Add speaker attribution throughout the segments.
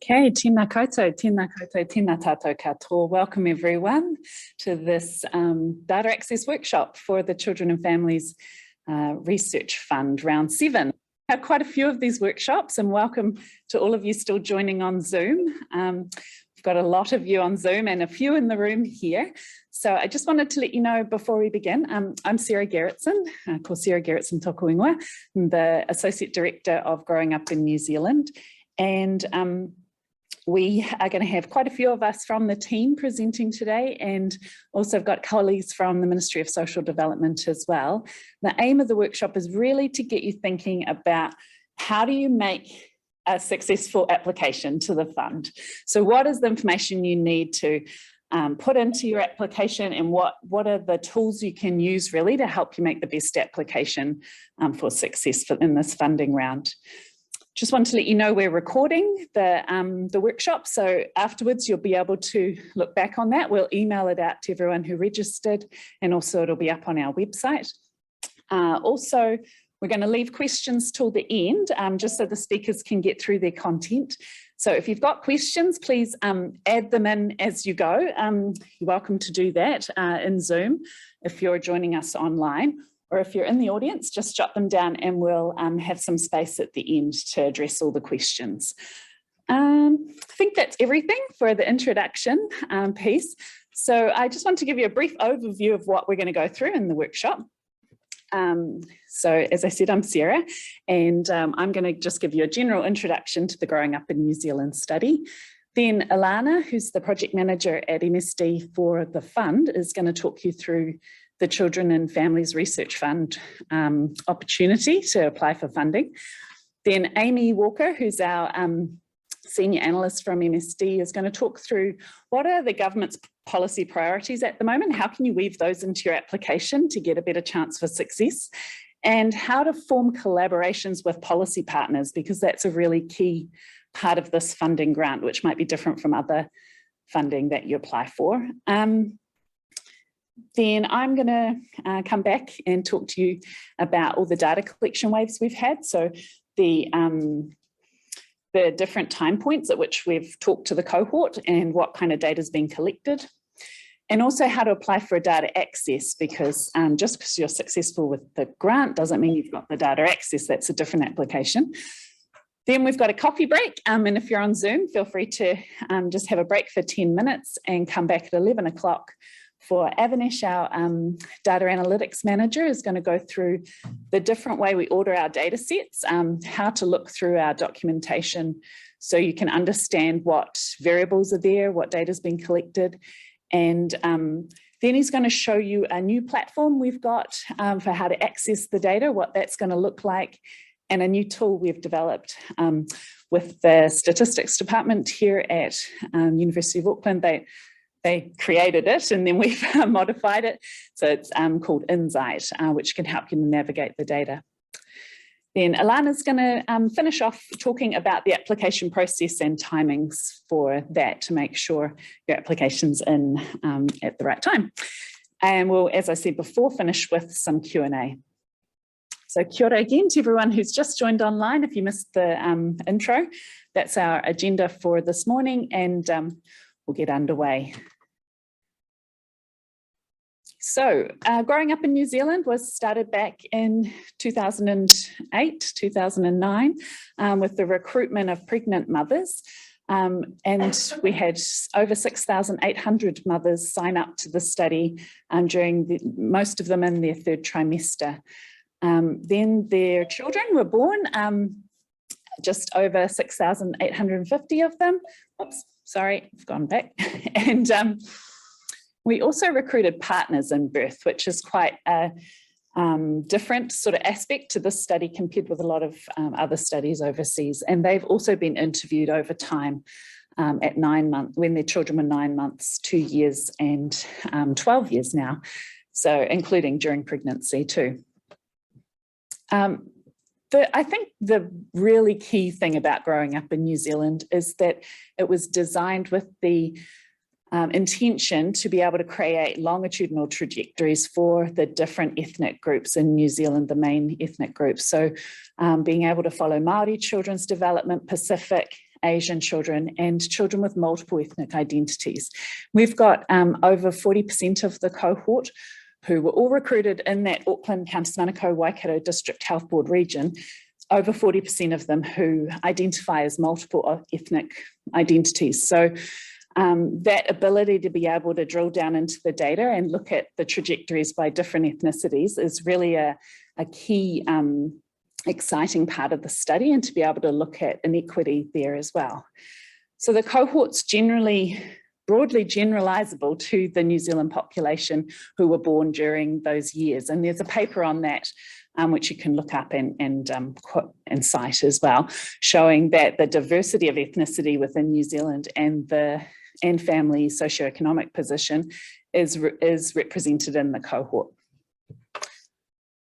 Speaker 1: Okay, tēnā koutou, tēnā koutou, tēnā tātou katoa. Welcome everyone to this data access workshop for the Children and Families Research Fund, round 7. We have quite a few of these workshops, and welcome to all of you still joining on Zoom. We've got a lot of you on Zoom and a few in the room here. So I just wanted to let you know before we begin, I'm Sarah Gerritsen, ko Sarah Gerritsen tōku ingoa. I'm the Associate Director of Growing Up in New Zealand. And we are going to have quite a few of us from the team presenting today, and also I've got colleagues from the Ministry of Social Development as well. The aim of the workshop is really to get you thinking about how do you make a successful application to the fund. So what is the information you need to put into your application, and what are the tools you can use really to help you make the best application for success in this funding round. Just want to let you know we're recording the workshop, so afterwards you'll be able to look back on that. We'll email it out to everyone who registered, and also it'll be up on our website. Also, we're going to leave questions till the end, just so the speakers can get through their content. So if you've got questions, please add them in as you go. You're welcome to do that in Zoom if you're joining us online. Or if you're in the audience, just jot them down and we'll have some space at the end to address all the questions. I think that's everything for the introduction piece. So I just want to give you a brief overview of what we're going to go through in the workshop. So as I said, I'm Sarah, and I'm going to just give you a general introduction to the Growing Up in New Zealand study. Then Alana, who's the project manager at MSD for the fund, is going to talk you through the Children and Families Research Fund opportunity to apply for funding. Then Amy Walker, who's our senior analyst from MSD, is going to talk through what are the government's policy priorities at the moment, how can you weave those into your application to get a better chance for success, and how to form collaborations with policy partners, because that's a really key part of this funding grant, which might be different from other funding that you apply for. Then I'm going to come back and talk to you about all the data collection waves we've had. So the different time points at which we've talked to the cohort and what kind of data is being collected. And also how to apply for a data access, because just because you're successful with the grant doesn't mean you've got the data access. That's a different application. Then we've got a coffee break. And if you're on Zoom, feel free to just have a break for 10 minutes and come back at 11 o'clock. For Avinash, our data analytics manager, is going to go through the different way we order our data sets, how to look through our documentation so you can understand what variables are there, what data is being collected. And then he's going to show you a new platform we've got for how to access the data, what that's going to look like, and a new tool we've developed with the statistics department here at University of Auckland. They created it and then we've modified it. So it's called Insight, which can help you navigate the data. Then Alana's going to finish off talking about the application process and timings for that to make sure your application's in at the right time. And we'll, as I said before, finish with some Q&A. So kia ora again to everyone who's just joined online. If you missed the intro, that's our agenda for this morning, and we'll get underway. So Growing Up in New Zealand was started back in 2008, 2009 with the recruitment of pregnant mothers. And we had over 6,800 mothers sign up to the study during most of them in their third trimester. Then their children were born, just over 6,850 of them. Oops, sorry, I've gone back. And we also recruited partners in birth, which is quite a different sort of aspect to this study compared with a lot of other studies overseas. And they've also been interviewed over time at 9 months, when their children were 9 months, 2 years and 12 years now. So including during pregnancy too. I think the really key thing about Growing Up in New Zealand is that it was designed with the intention to be able to create longitudinal trajectories for the different ethnic groups in New Zealand, the main ethnic groups. So being able to follow Māori children's development, Pacific, Asian children and children with multiple ethnic identities. We've got over 40% of the cohort who were all recruited in that Auckland, Countess Manukau, Waikato District Health Board region, over 40% of them who identify as multiple ethnic identities. So that ability to be able to drill down into the data and look at the trajectories by different ethnicities is really a key exciting part of the study, and to be able to look at inequity there as well. So the cohort's broadly generalisable to the New Zealand population who were born during those years. And there's a paper on that which you can look up and cite as well, showing that the diversity of ethnicity within New Zealand and family socioeconomic position is represented in the cohort.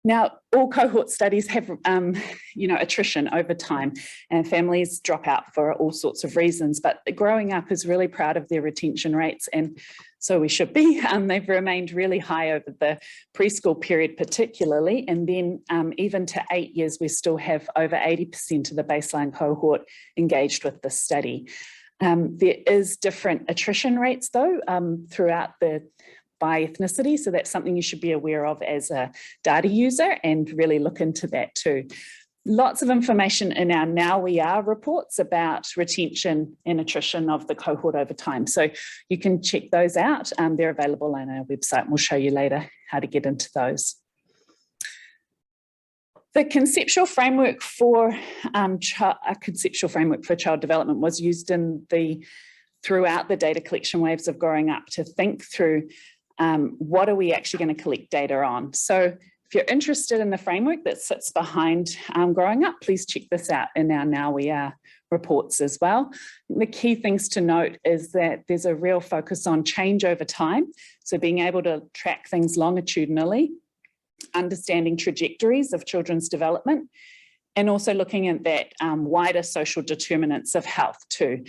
Speaker 1: Now, all cohort studies have, attrition over time, and families drop out for all sorts of reasons, but Growing Up is really proud of their retention rates, and so we should be. They've remained really high over the preschool period particularly, and then even to 8 years, we still have over 80% of the baseline cohort engaged with the study. There is different attrition rates though throughout by ethnicity, so that's something you should be aware of as a data user and really look into that too. Lots of information in our Now We Are reports about retention and attrition of the cohort over time, so you can check those out. They're available on our website, and we'll show you later how to get into those. The conceptual framework for child development was used throughout the data collection waves of Growing Up to think through what are we actually going to collect data on. So if you're interested in the framework that sits behind Growing Up, please check this out in our Now We Are reports as well. The key things to note is that there's a real focus on change over time, so being able to track things longitudinally, understanding trajectories of children's development, and also looking at that wider social determinants of health too,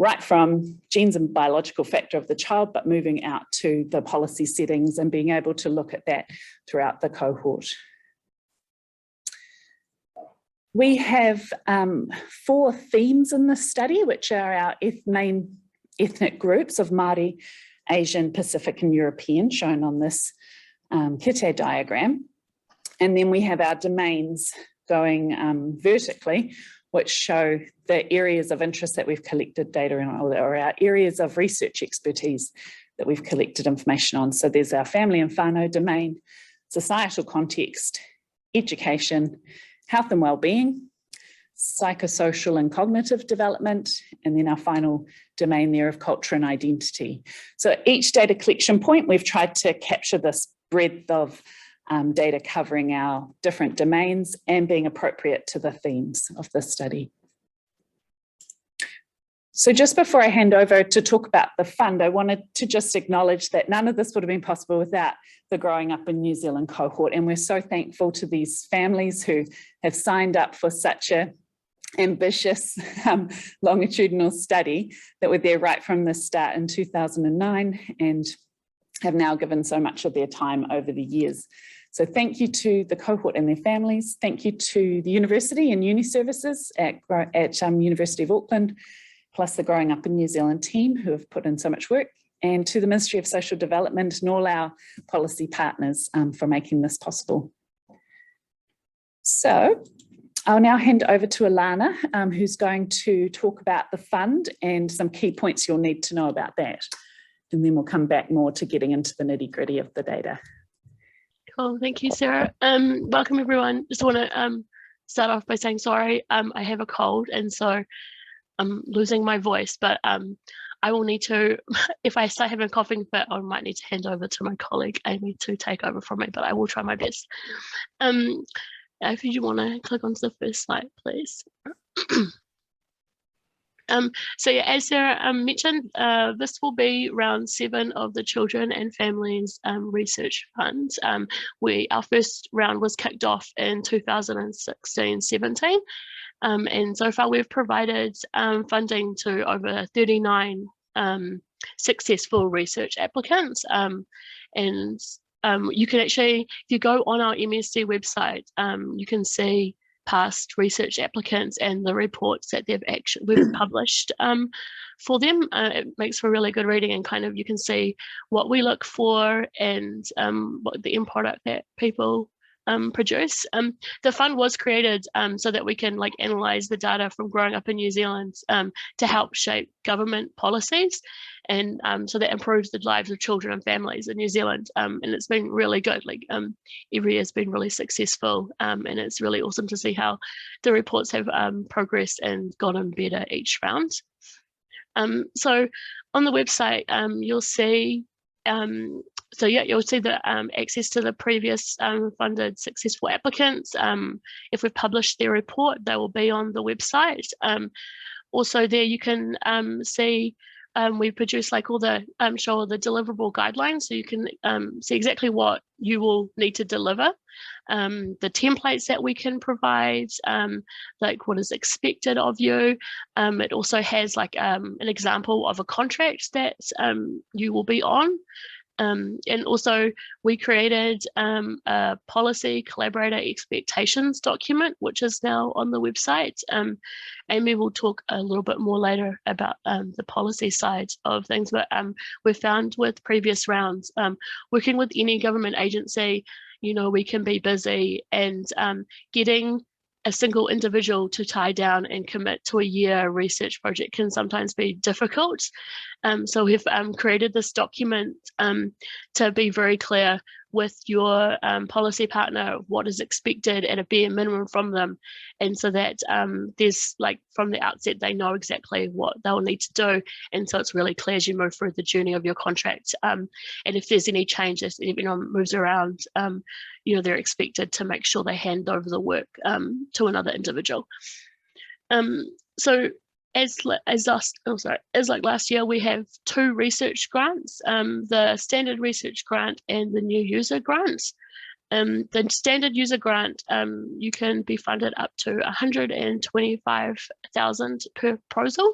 Speaker 1: right from genes and biological factor of the child, but moving out to the policy settings and being able to look at that throughout the cohort. We have 4 themes in this study, which are our main ethnic groups of Māori, Asian, Pacific and European, shown on this kite diagram. And then we have our domains going vertically, which show the areas of interest that we've collected data in, or our areas of research expertise that we've collected information on. So there's our family and whānau domain, societal context, education, health and wellbeing, psychosocial and cognitive development, and then our final domain there of culture and identity. So at each data collection point, we've tried to capture this breadth of data covering our different domains and being appropriate to the themes of the study. So just before I hand over to talk about the fund, I wanted to just acknowledge that none of this would have been possible without the Growing Up in New Zealand cohort. And we're so thankful to these families who have signed up for such a ambitious longitudinal study that were there right from the start in 2009 and have now given so much of their time over the years. So thank you to the cohort and their families. Thank you to the university and uni services at University of Auckland, plus the Growing Up in New Zealand team who have put in so much work, and to the Ministry of Social Development and all our policy partners for making this possible. So I'll now hand over to Alana, who's going to talk about the fund and some key points you'll need to know about that. And then we'll come back more to getting into the nitty-gritty of the data.
Speaker 2: Cool, thank you, Sarah. Welcome everyone. Just want to start off by saying sorry. I have a cold, and so I'm losing my voice, but I will need to, if I start having a coughing fit, I might need to hand over to my colleague Amy to take over from me, but I will try my best. If you want to click onto the first slide, please. So yeah, as Sarah mentioned, this will be round 7 of the Children and Families Research Fund. Our first round was kicked off in 2016-17, and so far we've provided funding to over 39 successful research applicants. And you can actually, if you go on our MSD website, you can see past research applicants and the reports that we've published for them. It makes for really good reading, and kind of you can see what we look for and what the end product that people produce. The fund was created so that we can analyze the data from growing up in New Zealand to help shape government policies, and so that improves the lives of children and families in New Zealand. And it's been really good. Every year has been really successful, and it's really awesome to see how the reports have progressed and gotten better each round. So on the website, you'll see you'll see the access to the previous funded successful applicants. If we've published their report, they will be on the website. Also there you can see we produce all the show all the deliverable guidelines, so you can see exactly what you will need to deliver, the templates that we can provide, what is expected of you. It also has an example of a contract that you will be on. And also we created a policy collaborator expectations document, which is now on the website. Amy will talk a little bit more later about the policy side of things, but we've found with previous rounds, working with any government agency, we can be busy, and getting a single individual to tie down and commit to a year research project can sometimes be difficult. So we've created this document to be very clear with your policy partner what is expected at a bare minimum from them, and so that there's from the outset they know exactly what they'll need to do, and so it's really clear as you move through the journey of your contract. And if there's any changes, moves around, they're expected to make sure they hand over the work to another individual. So as last year, we have 2 research grants, the standard research grant and the new user grants. The standard user grant, you can be funded up to 125,000 per proposal.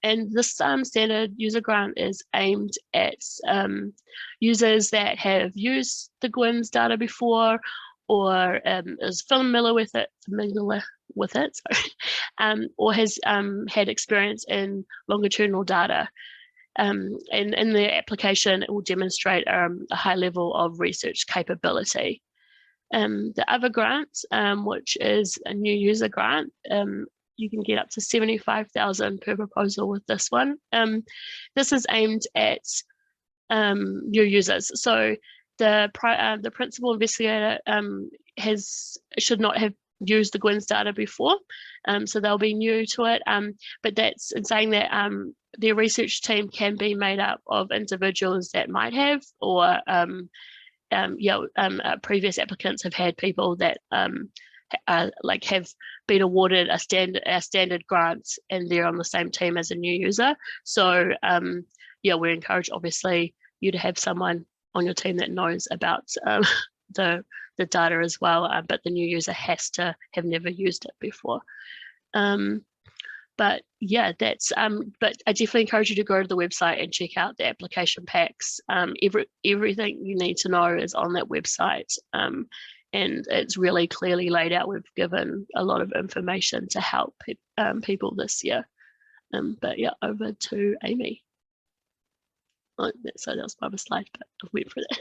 Speaker 2: And this standard user grant is aimed at users that have used the GWINS data before, or is familiar with it, or has had experience in longitudinal data. And in the application, it will demonstrate a high level of research capability. The other grant, which is a new user grant, you can get up to 75,000 per proposal with this one. This is aimed at new users. So the principal investigator should not have used the GWINS data before, so they'll be new to it. But that's in saying that their research team can be made up of individuals that might have, or previous applicants have had people that have been awarded a standard grant, and they're on the same team as a new user. So we encourage obviously you to have someone on your team that knows about the data as well, but the new user has to have never used it before. But yeah, that's but I definitely encourage you to go to the website and check out the application packs. Everything you need to know is on that website, and it's really clearly laid out. We've given a lot of information to help people this year. But yeah, over to Amy. Oh, so that was my slide, but I'll wait for that.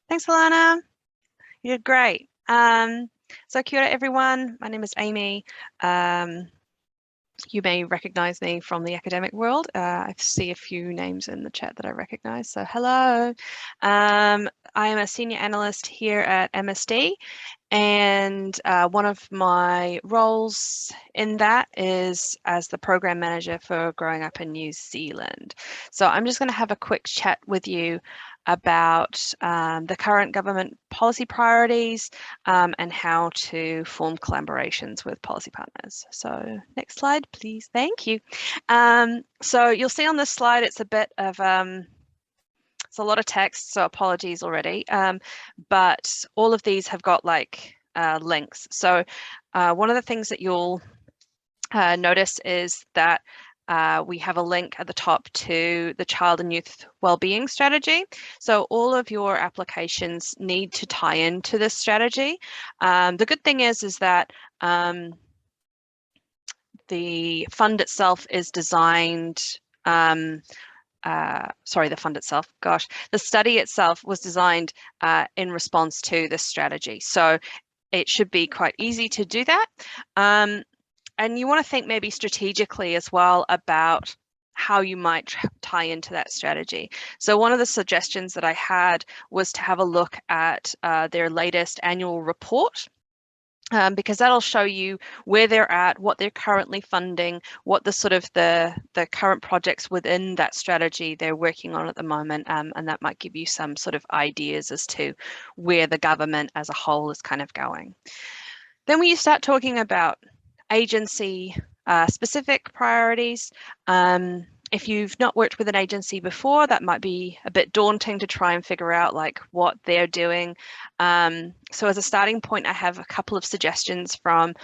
Speaker 3: Thanks, Alana. You did great. So kia ora, everyone. My name is Amy. You may recognize me from the academic world. I see a few names in the chat that I recognize. So hello. I am a senior analyst here at MSD, and one of my roles in that is as the program manager for Growing Up in New Zealand. So I'm just going to have a quick chat with you about the current government policy priorities and how to form collaborations with policy partners. So next slide, please. Thank you. So you'll see on this slide, it's a bit of, it's a lot of text, so apologies already. But all of these have got links. So one of the things that you'll notice is that we have a link at the top to the Child and Youth Wellbeing Strategy. So all of your applications need to tie into this strategy. The good thing is that the fund itself is designed, the study itself was designed in response to this strategy. So it should be quite easy to do that. And you want to think maybe strategically as well about how you might tie into that strategy. So one of the suggestions that I had was to have a look at their latest annual report. Because that'll show you where they're at, what they're currently funding, what the sort of the current projects within that strategy they're working on at the moment, and that might give you some sort of ideas as to where the government as a whole is kind of going. Then when you start talking about agency specific priorities, if you've not worked with an agency before, that might be a bit daunting to try and figure out like what they're doing. So as a starting point, I have a couple of suggestions from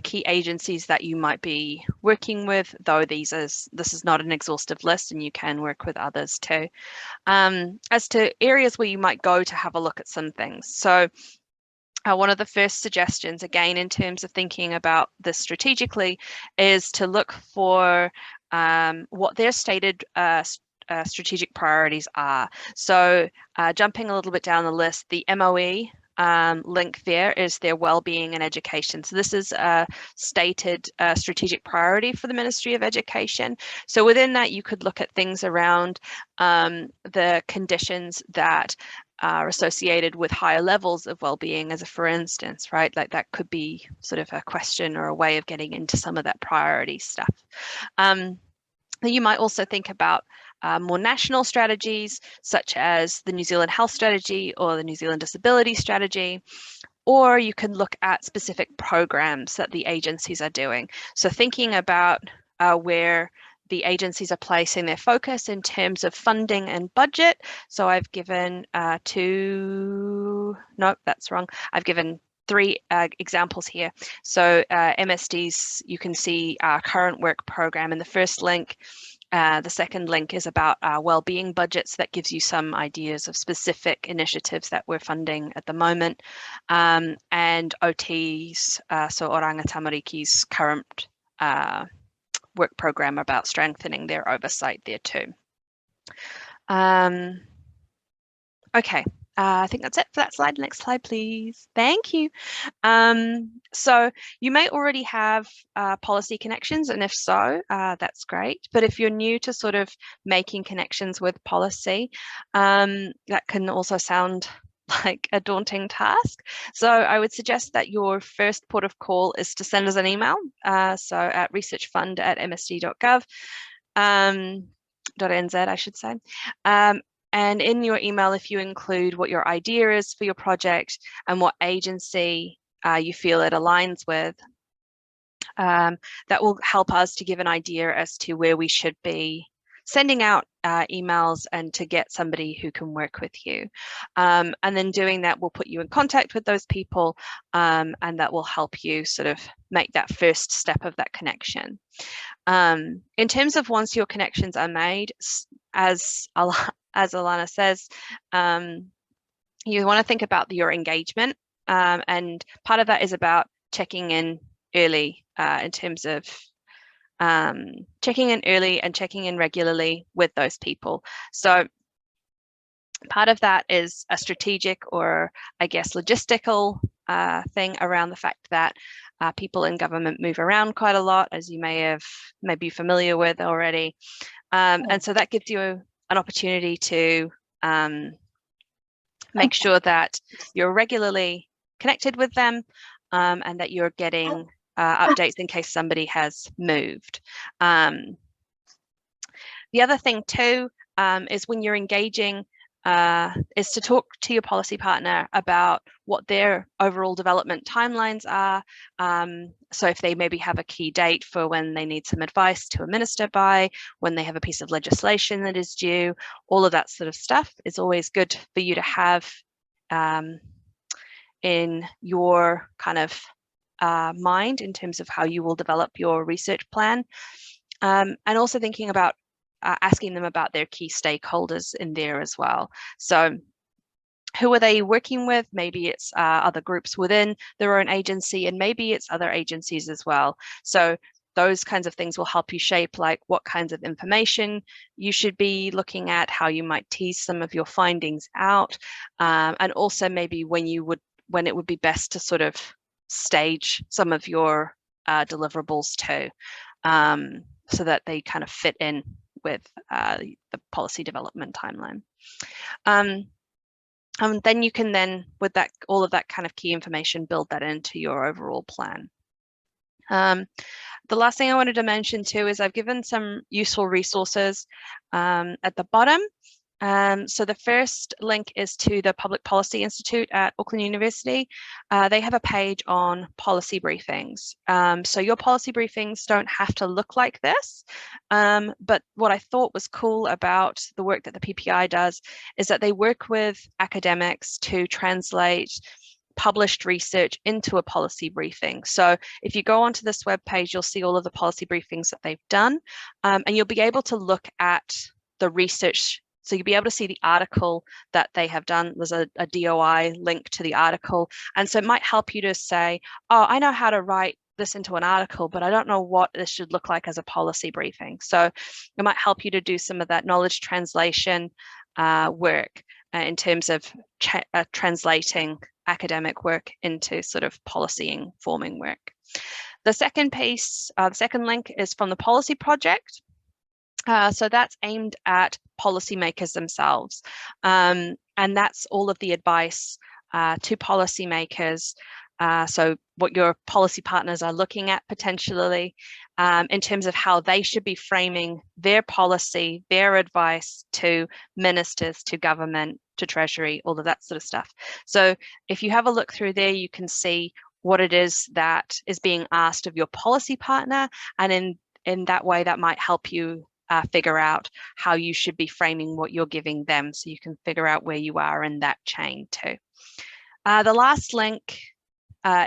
Speaker 3: key agencies that you might be working with, though this is not an exhaustive list and you can work with others too. As to areas where you might go to have a look at some things. So one of the first suggestions, again, in terms of thinking about this strategically, is to look for what their stated strategic priorities are. So jumping a little bit down the list, the MOE link there is their wellbeing and education. So this is a stated strategic priority for the Ministry of Education. So within that, you could look at things around the conditions that are associated with higher levels of well-being, as a for instance, right? Like that could be sort of a question or a way of getting into some of that priority stuff. Then you might also think about more national strategies, such as the New Zealand Health Strategy or the New Zealand Disability Strategy, or you can look at specific programs that the agencies are doing. So thinking about where the agencies are placing their focus in terms of funding and budget. So I've given I've given 3 examples here. So MSD's, you can see our current work program in the first link. The second link is about our wellbeing budgets. That gives you some ideas of specific initiatives that we're funding at the moment. And OT's, so Oranga Tamariki's current work program about strengthening their oversight there too. Okay, I think that's it for that slide. Next slide, please. Thank you. So you may already have policy connections, and if so, that's great. But if you're new to sort of making connections with policy, that can also sound like a daunting task. So I would suggest that your first port of call is to send us an email. So at researchfund@msd.gov, .nz, I should say. And in your email, if you include what your idea is for your project and what agency you feel it aligns with, that will help us to give an idea as to where we should be sending out emails and to get somebody who can work with you. And then doing that will put you in contact with those people, and that will help you sort of make that first step of that connection. In terms of once your connections are made, as Alana says, you want to think about your engagement, and part of that is about checking in early in terms of checking in early and checking in regularly with those people. So part of that is a strategic, or I guess logistical thing around the fact that people in government move around quite a lot, as you may be familiar with already. And so that gives you an opportunity to make sure that you're regularly connected with them, and that you're getting updates in case somebody has moved. The other thing too is when you're engaging, is to talk to your policy partner about what their overall development timelines are. So if they maybe have a key date for when they need some advice to a minister by, when they have a piece of legislation that is due, all of that sort of stuff is always good for you to have in your kind of mind in terms of how you will develop your research plan. And also thinking about asking them about their key stakeholders in there as well. So who are they working with? Maybe it's other groups within their own agency, and maybe it's other agencies as well. So those kinds of things will help you shape like what kinds of information you should be looking at, how you might tease some of your findings out, and also maybe when it would be best to sort of stage some of your deliverables too, so that they kind of fit in with the policy development timeline. Then you can with that, all of that kind of key information, build that into your overall plan. The last thing I wanted to mention too is I've given some useful resources at the bottom. So the first link is to the Public Policy Institute at Auckland University. They have a page on policy briefings. So your policy briefings don't have to look like this, but what I thought was cool about the work that the PPI does is that they work with academics to translate published research into a policy briefing. So if you go onto this webpage, you'll see all of the policy briefings that they've done, and you'll be able to look at the research. So you'll be able to see the article that they have done. There's a DOI link to the article. And so it might help you to say, oh, I know how to write this into an article, but I don't know what this should look like as a policy briefing. So it might help you to do some of that knowledge translation work in terms of translating academic work into sort of policy forming work. The second piece, the second link is from the policy project. So that's aimed at policymakers themselves. And that's all of the advice to policymakers. So what your policy partners are looking at potentially in terms of how they should be framing their policy, their advice to ministers, to government, to Treasury, all of that sort of stuff. So if you have a look through there, you can see what it is that is being asked of your policy partner. And in that way, that might help you figure out how you should be framing what you're giving them, so you can figure out where you are in that chain too. The last link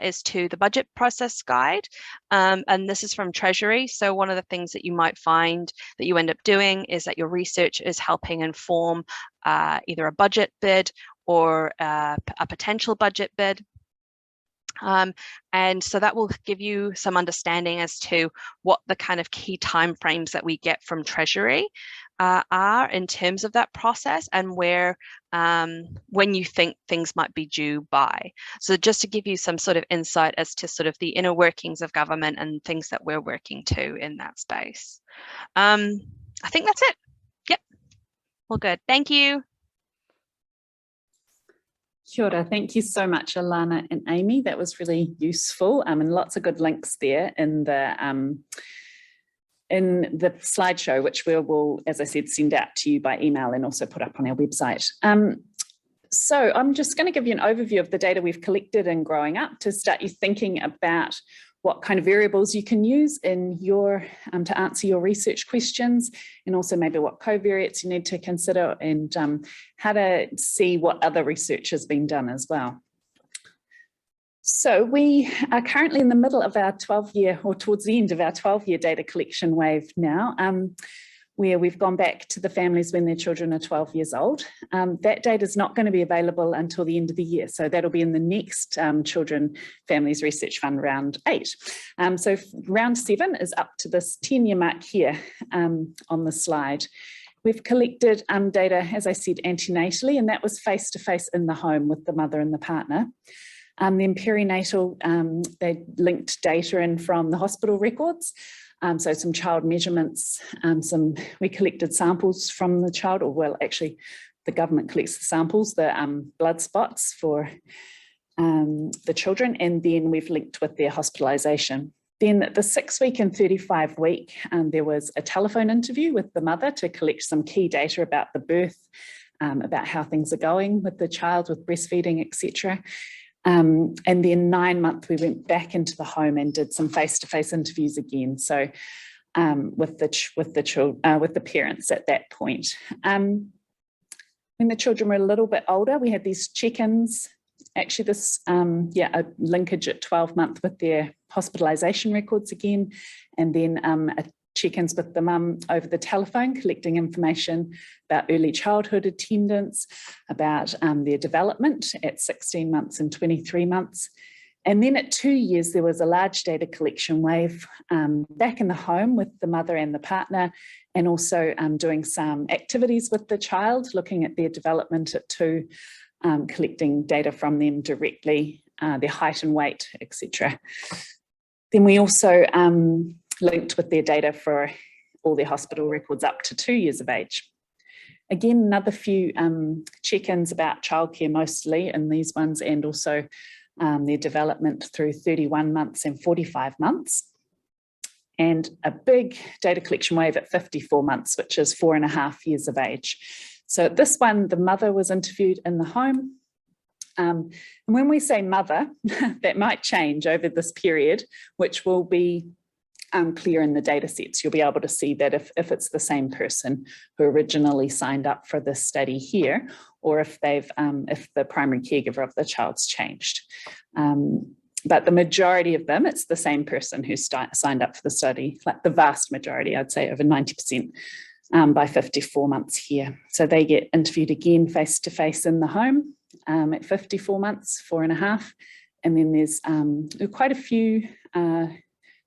Speaker 3: is to the budget process guide, and this is from Treasury. So one of the things that you might find that you end up doing is that your research is helping inform either a budget bid or a potential budget bid. And so that will give you some understanding as to what the kind of key timeframes that we get from Treasury are in terms of that process, and where when you think things might be due by. So just to give you some sort of insight as to sort of the inner workings of government and things that we're working to in that space. I think that's it. Yep, all good. Thank you.
Speaker 1: Kia ora. Thank you so much, Alana and Amy. That was really useful, and lots of good links there in the slideshow, which we will, as I said, send out to you by email and also put up on our website. So I'm just going to give you an overview of the data we've collected in Growing Up to start you thinking about what kind of variables you can use in your to answer your research questions, and also maybe what covariates you need to consider, and how to see what other research has been done as well. So we are currently in the middle of our 12-year, or towards the end of our 12-year data collection wave now, where we've gone back to the families when their children are 12 years old. That data is not going to be available until the end of the year. So that'll be in the next Children Families Research Fund round 8. So round 7 is up to this 10-year mark here on the slide. We've collected data, as I said, antenatally, and that was face-to-face in the home with the mother and the partner. Then perinatal, they linked data in from the hospital records. So some child measurements, we collected samples from the child, or well, actually the government collects the samples, the blood spots for the children, and then we've linked with their hospitalisation. Then the 6-week and 35-week, there was a telephone interview with the mother to collect some key data about the birth, about how things are going with the child, with breastfeeding, etc. And then 9-month, we went back into the home and did some face-to-face interviews again. So with the parents at that point. When the children were a little bit older, we had these check-ins. Actually, this a linkage at 12-month with their hospitalisation records again, and then a check-ins with the mum over the telephone, collecting information about early childhood attendance, about their development at 16 months and 23 months. And then at 2 years, there was a large data collection wave back in the home with the mother and the partner, and also doing some activities with the child, looking at their development at 2, collecting data from them directly, their height and weight, etc. Then we also linked with their data for all their hospital records up to 2 years of age. Again, another few check-ins about childcare mostly in these ones, and also their development through 31 months and 45 months. And a big data collection wave at 54 months, which is 4.5 years of age. So this one, the mother was interviewed in the home. And when we say mother, that might change over this period, which will be clear in the data sets. You'll be able to see that if it's the same person who originally signed up for this study here, or if if the primary caregiver of the child's changed. But the majority of them, it's the same person who signed up for the study, like the vast majority, I'd say over 90%, by 54 months here. So they get interviewed again face-to-face in the home at 54 months, 4.5. And then there's quite a few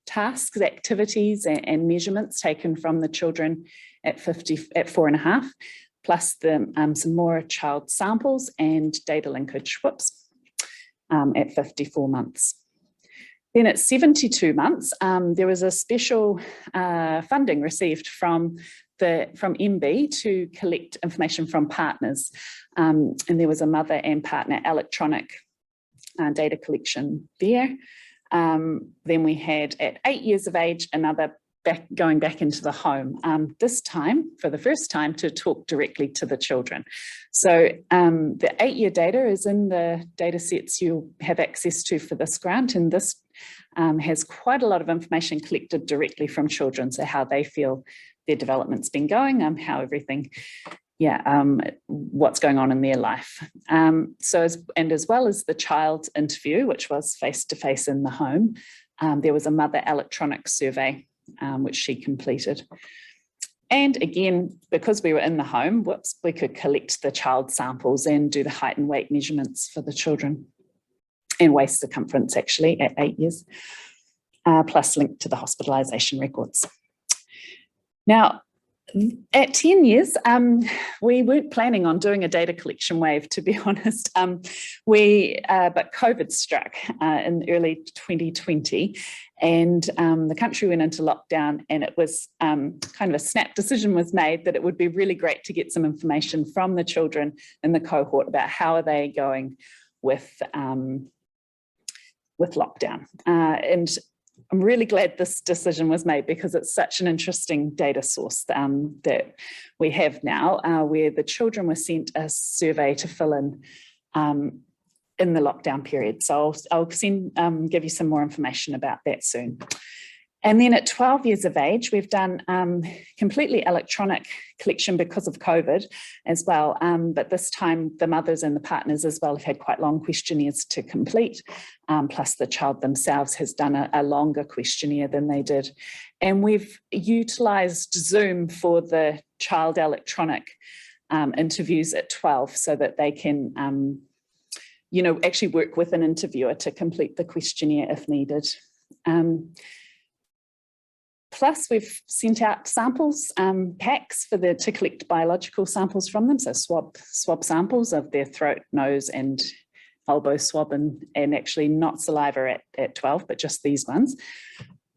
Speaker 1: tasks, activities and measurements taken from the children at 4.5, plus some more child samples and data linkage, at 54 months. Then at 72 months, there was a special funding received from MB to collect information from partners. And there was a mother and partner electronic data collection there. Then we had at 8 years of age, another going back into the home, this time, for the first time, to talk directly to the children. So the 8-year data is in the data sets you'll have access to for this grant, and this has quite a lot of information collected directly from children, so how they feel their development's been going, how everything, what's going on in their life. As well as the child interview, which was face-to-face in the home, there was a mother electronic survey, which she completed. And again, because we were in the home, we could collect the child samples and do the height and weight measurements for the children, and waist circumference actually at 8 years, plus link to the hospitalisation records. Now, at 10 years, we weren't planning on doing a data collection wave, to be honest. But COVID struck in early 2020, and the country went into lockdown, and it was kind of a snap decision was made that it would be really great to get some information from the children in the cohort about how are they going with lockdown. And I'm really glad this decision was made, because it's such an interesting data source that we have now, where the children were sent a survey to fill in the lockdown period. So I'll give you some more information about that soon. And then at 12 years of age, we've done completely electronic collection because of COVID as well. But this time, the mothers and the partners as well have had quite long questionnaires to complete. Plus the child themselves has done a longer questionnaire than they did. And we've utilised Zoom for the child electronic interviews at 12, so that they can, actually work with an interviewer to complete the questionnaire if needed. Plus, we've sent out samples, packs to collect biological samples from them, so swab samples of their throat, nose and elbow swab, and actually not saliva at 12, but just these ones.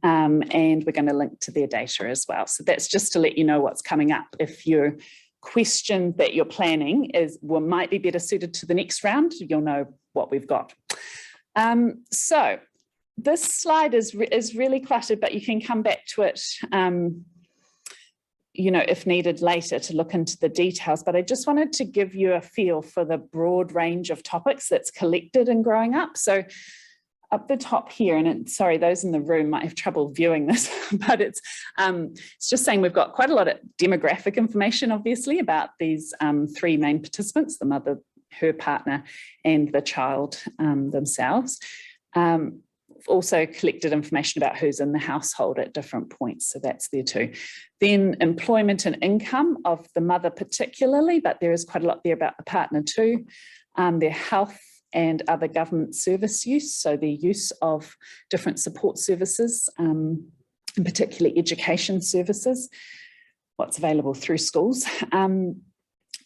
Speaker 1: And we're going to link to their data as well. So that's just to let you know what's coming up. If your question that you're planning might be better suited to the next round, you'll know what we've got. So this slide is really cluttered, but you can come back to it, if needed later, to look into the details. But I just wanted to give you a feel for the broad range of topics that's collected in Growing Up. So up the top here, and sorry, those in the room might have trouble viewing this, but it's just saying we've got quite a lot of demographic information, obviously, about these 3 main participants: the mother, her partner, and the child themselves. also collected information about who's in the household at different points, so that's there too. Then employment and income of the mother particularly, but there is quite a lot there about the partner too. Their health and other government service use, so the use of different support services, in particular education services, what's available through schools.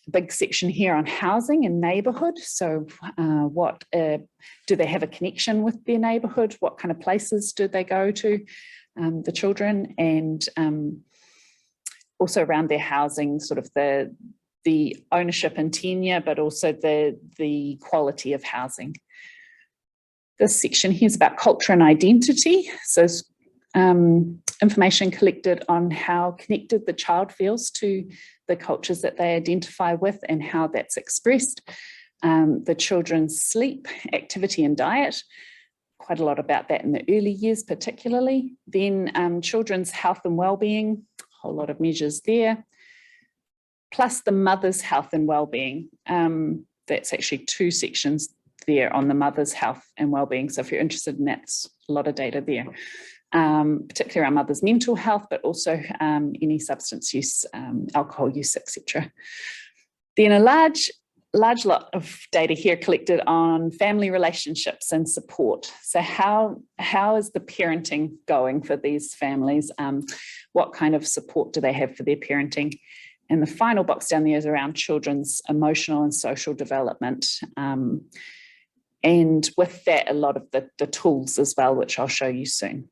Speaker 1: Big section here on housing and neighbourhood. So what do they have a connection with their neighbourhood? What kind of places do they go to, the children? And also around their housing, sort of the ownership and tenure, but also the quality of housing. This section here is about culture and identity. So information collected on how connected the child feels to the cultures that they identify with and how that's expressed. The children's sleep, activity and diet, quite a lot about that in the early years particularly. Then children's health and well-being, a whole lot of measures there. Plus the mother's health and well-being. That's actually 2 sections there on the mother's health and well-being. So if you're interested in that, there's a lot of data there. Particularly around mother's mental health, but also any substance use, alcohol use, etc. Then a large lot of data here collected on family relationships and support. So how is the parenting going for these families? What kind of support do they have for their parenting? And the final box down there is around children's emotional and social development. And with that, a lot of the tools as well, which I'll show you soon.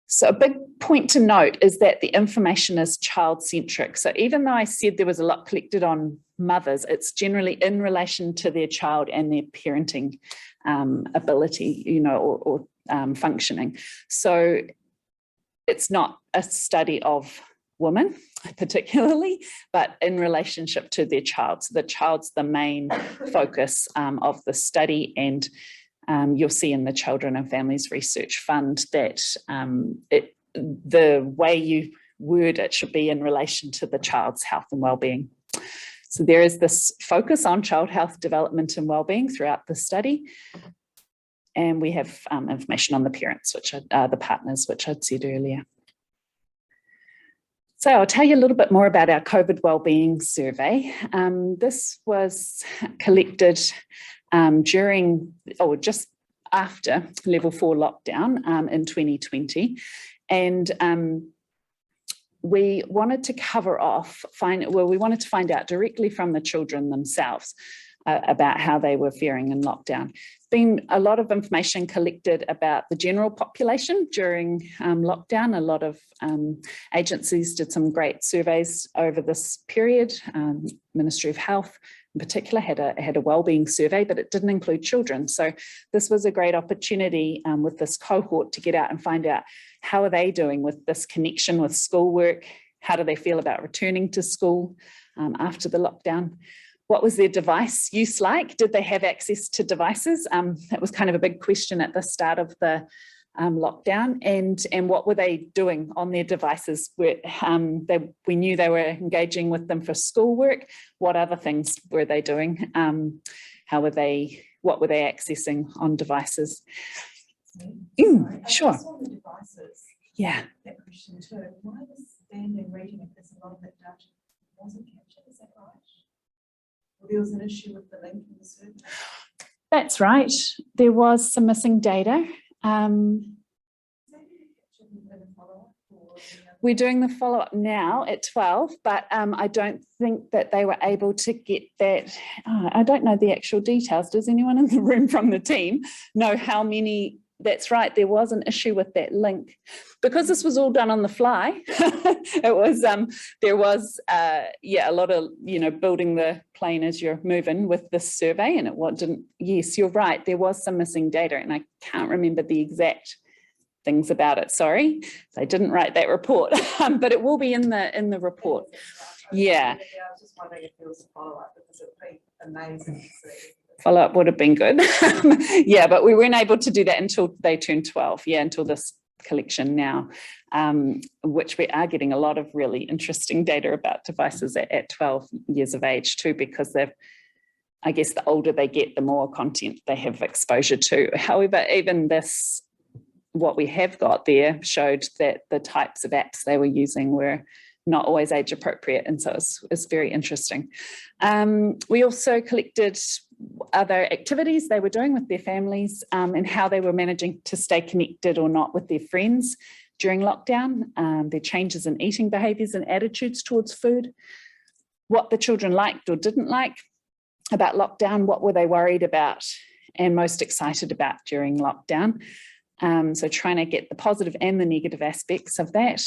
Speaker 1: So a big point to note is that the information is child-centric. So even though I said there was a lot collected on mothers, it's generally in relation to their child and their parenting ability, or functioning. So it's not a study of women particularly, but in relationship to their child. So the child's the main focus of the study, and you'll see in the Children and Families Research Fund that the way you word it should be in relation to the child's health and well-being. So there is this focus on child health, development and well-being throughout the study. And we have information on the parents, which are the partners, which I'd said earlier. So I'll tell you a little bit more about our COVID wellbeing survey. This was collected during, or just after level 4 lockdown in 2020. And we wanted to cover off, we wanted to find out directly from the children themselves about how they were faring in lockdown. There's been a lot of information collected about the general population during lockdown. A lot of agencies did some great surveys over this period. Ministry of Health in particular had a wellbeing survey, but it didn't include children. So this was a great opportunity with this cohort to get out and find out how are they doing with this connection with schoolwork. How do they feel about returning to school after the lockdown? What was their device use like? Did they have access to devices? That was kind of a big question at the start of the lockdown. And what were they doing on their devices? We knew they were engaging with them for schoolwork. What other things were they doing? What were they accessing on devices? Sure.
Speaker 4: On the devices,
Speaker 1: yeah.
Speaker 4: That question too. Why was standing reading if there's a lot of that data wasn't captured? Is that right? Or there was an issue with the link in the survey?
Speaker 1: That's right. There was some missing data. We're doing the follow-up now at 12, but I don't think that they were able to get that. I don't know the actual details. Does anyone in the room from the team know how many? That's right, there was an issue with that link. Because this was all done on the fly, it was, there was, a lot of, building the plane as you're moving with this survey, and yes, you're right, there was some missing data, and I can't remember the exact things about it, sorry. I didn't write that report, but it will be in the report. Yeah.
Speaker 4: I was just wondering if there was a follow-up, because it would be amazing to see.
Speaker 1: Follow-up would have been good. Yeah, but we weren't able to do that until they turned 12, until this collection now, which we are getting a lot of really interesting data about devices at 12 years of age too, because I guess the older they get, the more content they have exposure to. However, even this, what we have got there showed that the types of apps they were using were not always age appropriate. And so it's very interesting. We also collected other activities they were doing with their families and how they were managing to stay connected or not with their friends during lockdown, their changes in eating behaviours and attitudes towards food, what the children liked or didn't like about lockdown, what were they worried about and most excited about during lockdown. So trying to get the positive and the negative aspects of that.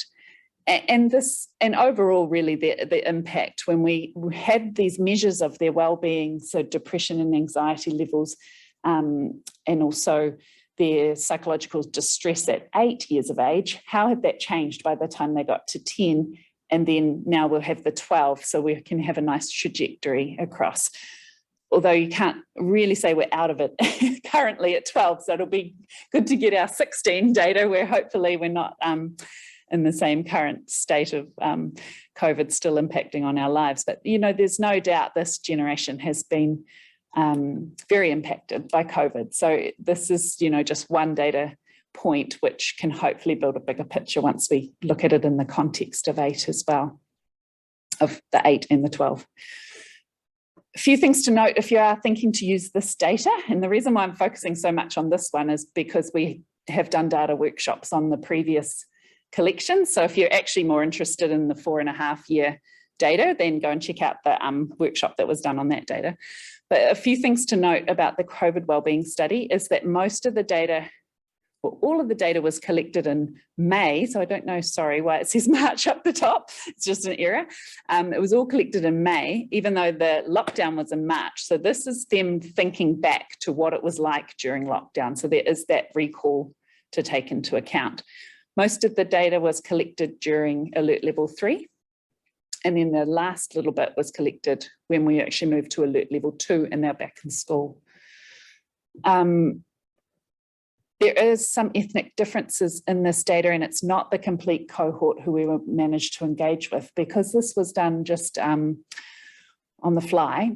Speaker 1: And overall, really, the impact when we had these measures of their well-being, so depression and anxiety levels, and also their psychological distress at 8 years of age, how had that changed by the time they got to 10? And then now we'll have the 12, so we can have a nice trajectory across. Although you can't really say we're out of it currently at 12, so it'll be good to get our 16 data where hopefully we're not in the same current state of COVID still impacting on our lives. But, you know, there's no doubt this generation has been very impacted by COVID. So this is, you know, just one data point which can hopefully build a bigger picture once we look at it in the context of 8 as well, of the 8 and the 12. A few things to note if you are thinking to use this data, and the reason why I'm focusing so much on this one is because we have done data workshops on the previous collection. So if you're actually more interested in the 4.5-year data, then go and check out the workshop that was done on that data. But a few things to note about the COVID wellbeing study is that most of the data, well, all of the data was collected in May. So I don't know, sorry, why it says March up the top. It's just an error. It was all collected in May, even though the lockdown was in March. So this is them thinking back to what it was like during lockdown. So there is that recall to take into account. Most of the data was collected during alert level 3. And then the last little bit was collected when we actually moved to alert level 2 and they're back in school. There is some ethnic differences in this data, and it's not the complete cohort who we managed to engage with because this was done just on the fly.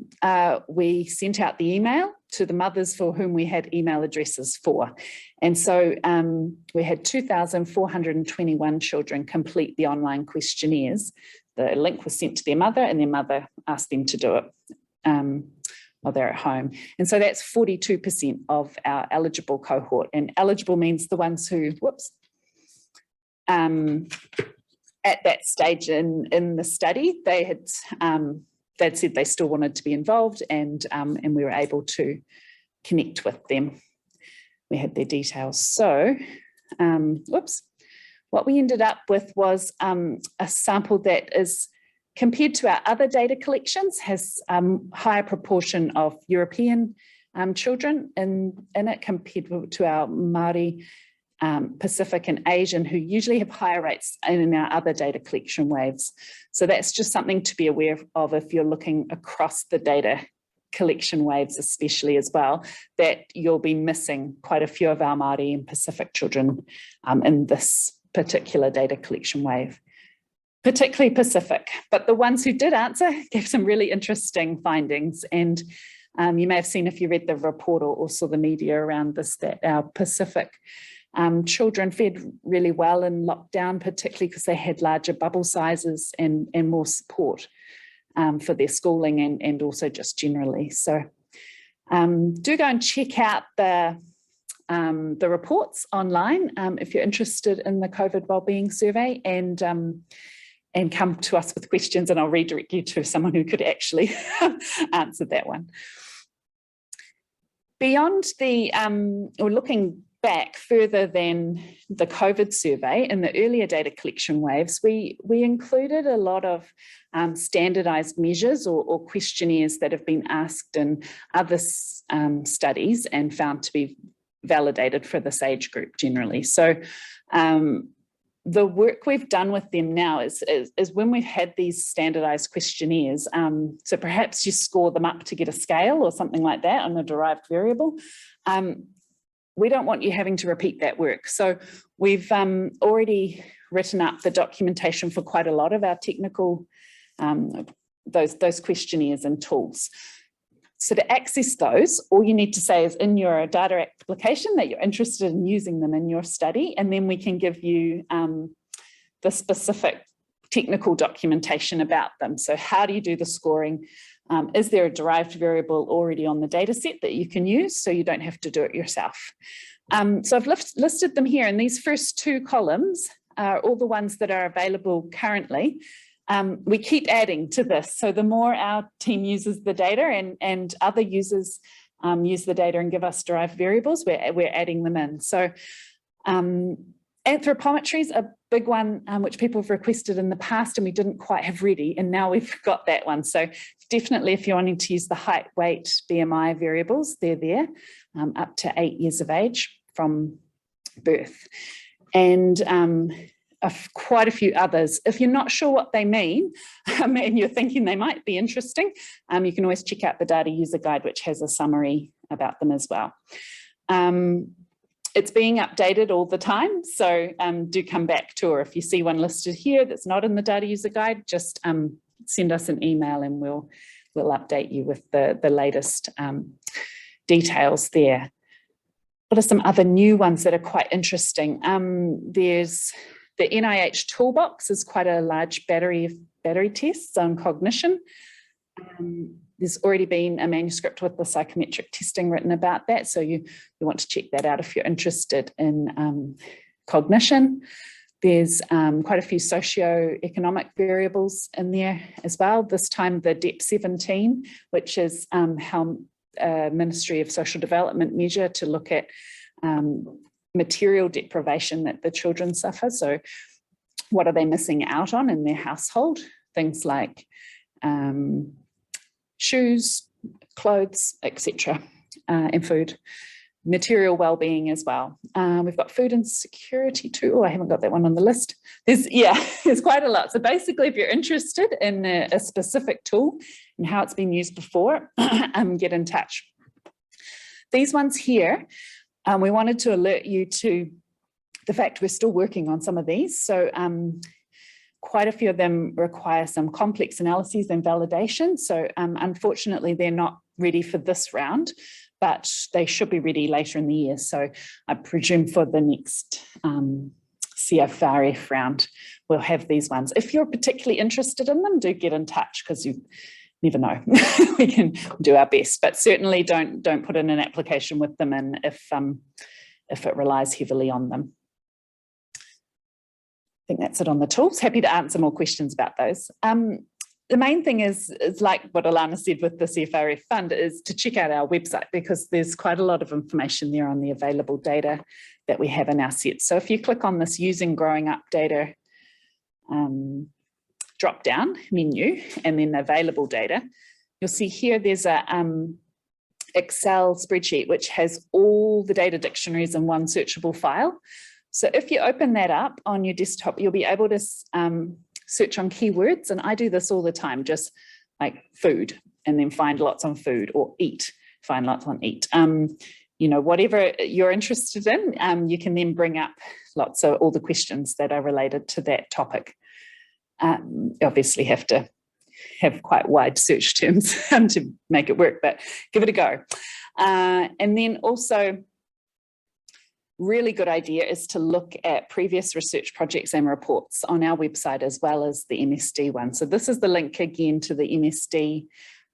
Speaker 1: We sent out the email to the mothers for whom we had email addresses for. And so we had 2,421 children complete the online questionnaires. The link was sent to their mother and their mother asked them to do it while they're at home. And so that's 42% of our eligible cohort. And eligible means the ones who, at that stage in the study, they had they'd said they still wanted to be involved, and we were able to connect with them. We had their details. So, what we ended up with was a sample that is, compared to our other data collections, has a higher proportion of European children in it compared to our Māori, Pacific and Asian, who usually have higher rates in our other data collection waves. So that's just something to be aware of if you're looking across the data collection waves, especially as well, that you'll be missing quite a few of our Māori and Pacific children in this particular data collection wave, particularly Pacific. But the ones who did answer gave some really interesting findings. And you may have seen, if you read the report or saw the media around this, that our Pacific children fed really well in lockdown, particularly because they had larger bubble sizes and more support for their schooling and also just generally. So do go and check out the reports online if you're interested in the COVID wellbeing survey, and come to us with questions, and I'll redirect you to someone who could actually answer that one. Beyond the, or looking back further than the COVID survey, in the earlier data collection waves, we included a lot of standardised measures or questionnaires that have been asked in other studies and found to be validated for this age group generally. So the work we've done with them now is when we've had these standardised questionnaires, so perhaps you score them up to get a scale or something like that on a derived variable. We don't want you having to repeat that work. So we've already written up the documentation for quite a lot of our technical, those questionnaires and tools. So to access those, all you need to say is in your data application that you're interested in using them in your study, and then we can give you the specific technical documentation about them. So how do you do the scoring? Is there a derived variable already on the data set that you can use so you don't have to do it yourself? So I've listed them here, and these first two columns are all the ones that are available currently. We keep adding to this. So the more our team uses the data and other users use the data and give us derived variables, we're adding them in. So anthropometry is a big one, which people have requested in the past and we didn't quite have ready, and now we've got that one. So definitely if you're wanting to use the height, weight, BMI variables, they're there, up to 8 years of age from birth. And quite a few others. If you're not sure what they mean and you're thinking they might be interesting, you can always check out the Data User Guide, which has a summary about them as well. It's being updated all the time, so do come back to, or if you see one listed here that's not in the Data User Guide, just send us an email and we'll update you with the latest details there. What are some other new ones that are quite interesting? There's the NIH Toolbox is quite a large battery of battery tests on cognition. There's already been a manuscript with the psychometric testing written about that, so you want to check that out if you're interested in cognition. There's quite a few socio-economic variables in there as well. This time the DEP 17, which is how Ministry of Social Development measure to look at material deprivation that the children suffer. So what are they missing out on in their household? Things like shoes, clothes, etc., and food. Material well-being as well. We've got food insecurity too. Oh, I haven't got that one on the list. There's quite a lot. So basically, if you're interested in a specific tool and how it's been used before, get in touch. These ones here, we wanted to alert you to the fact we're still working on some of these. So quite a few of them require some complex analyses and validation. So unfortunately, they're not ready for this round, but they should be ready later in the year. So I presume for the next CFRF round, we'll have these ones. If you're particularly interested in them, do get in touch, because you never know. We can do our best, but certainly don't put in an application with them in if it relies heavily on them. I think that's it on the tools. Happy to answer more questions about those. The main thing is like what Alana said with the CFRF fund, is to check out our website, because there's quite a lot of information there on the available data that we have in our set. So if you click on this Using Growing Up Data drop-down menu and then Available Data, you'll see here there's a Excel spreadsheet which has all the data dictionaries in one searchable file. So if you open that up on your desktop, you'll be able to search on keywords, and I do this all the time, just like food, and then find lots on food, or eat, find lots on eat. You know, whatever you're interested in, you can then bring up lots of all the questions that are related to that topic. Obviously have to have quite wide search terms to make it work, but give it a go. And then also, really good idea is to look at previous research projects and reports on our website, as well as the MSD one. So this is the link again to the MSD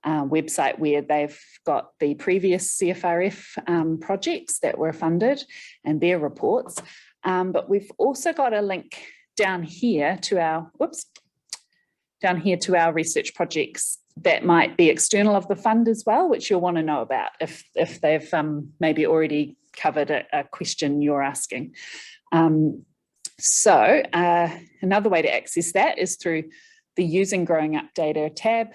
Speaker 1: website, where they've got the previous CFRF projects that were funded and their reports. But we've also got a link down here to our, research projects that might be external of the fund as well, which you'll want to know about if they've maybe already covered a question you're asking. So another way to access that is through the Using Growing Up Data tab,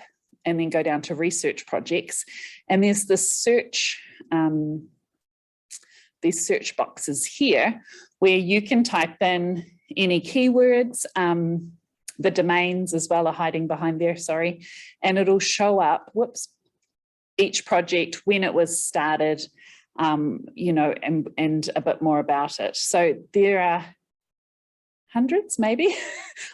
Speaker 1: and then go down to research projects. And there's this search, these search boxes here, where you can type in any keywords. The domains as well are hiding behind there, sorry. And it'll show up, each project, when it was started, you know, and a bit more about it. So there are hundreds maybe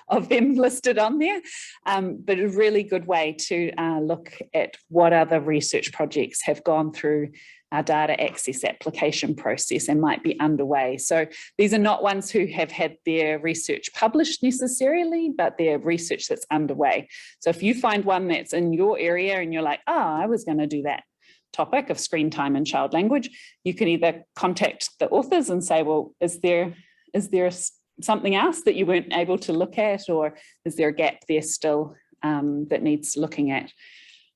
Speaker 1: of them listed on there, but a really good way to look at what other research projects have gone through our data access application process and might be underway. So these are not ones who have had their research published necessarily, but they're research that's underway. So if you find one that's in your area and you're like, oh, I was going to do that topic of screen time and child language, you can either contact the authors and say, well, is there something else that you weren't able to look at, or is there a gap there still that needs looking at?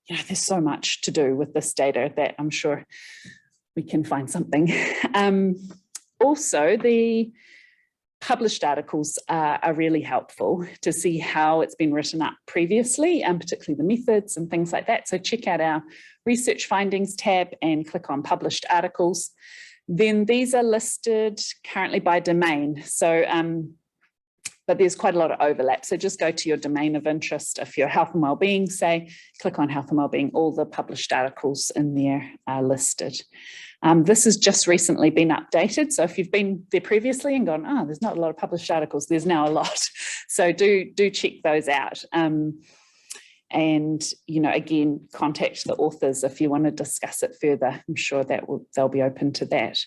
Speaker 1: You know, there's so much to do with this data that I'm sure we can find something. Also, the published articles are really helpful to see how it's been written up previously, and particularly the methods and things like that. So check out our research findings tab and click on published articles. Then these are listed currently by domain. So, but there's quite a lot of overlap. So just go to your domain of interest. If you're health and wellbeing, say, click on health and wellbeing, all the published articles in there are listed. This has just recently been updated. So if you've been there previously and gone, oh, there's not a lot of published articles, there's now a lot. So do check those out. And, you know, again, contact the authors if you want to discuss it further. I'm sure that they'll be open to that.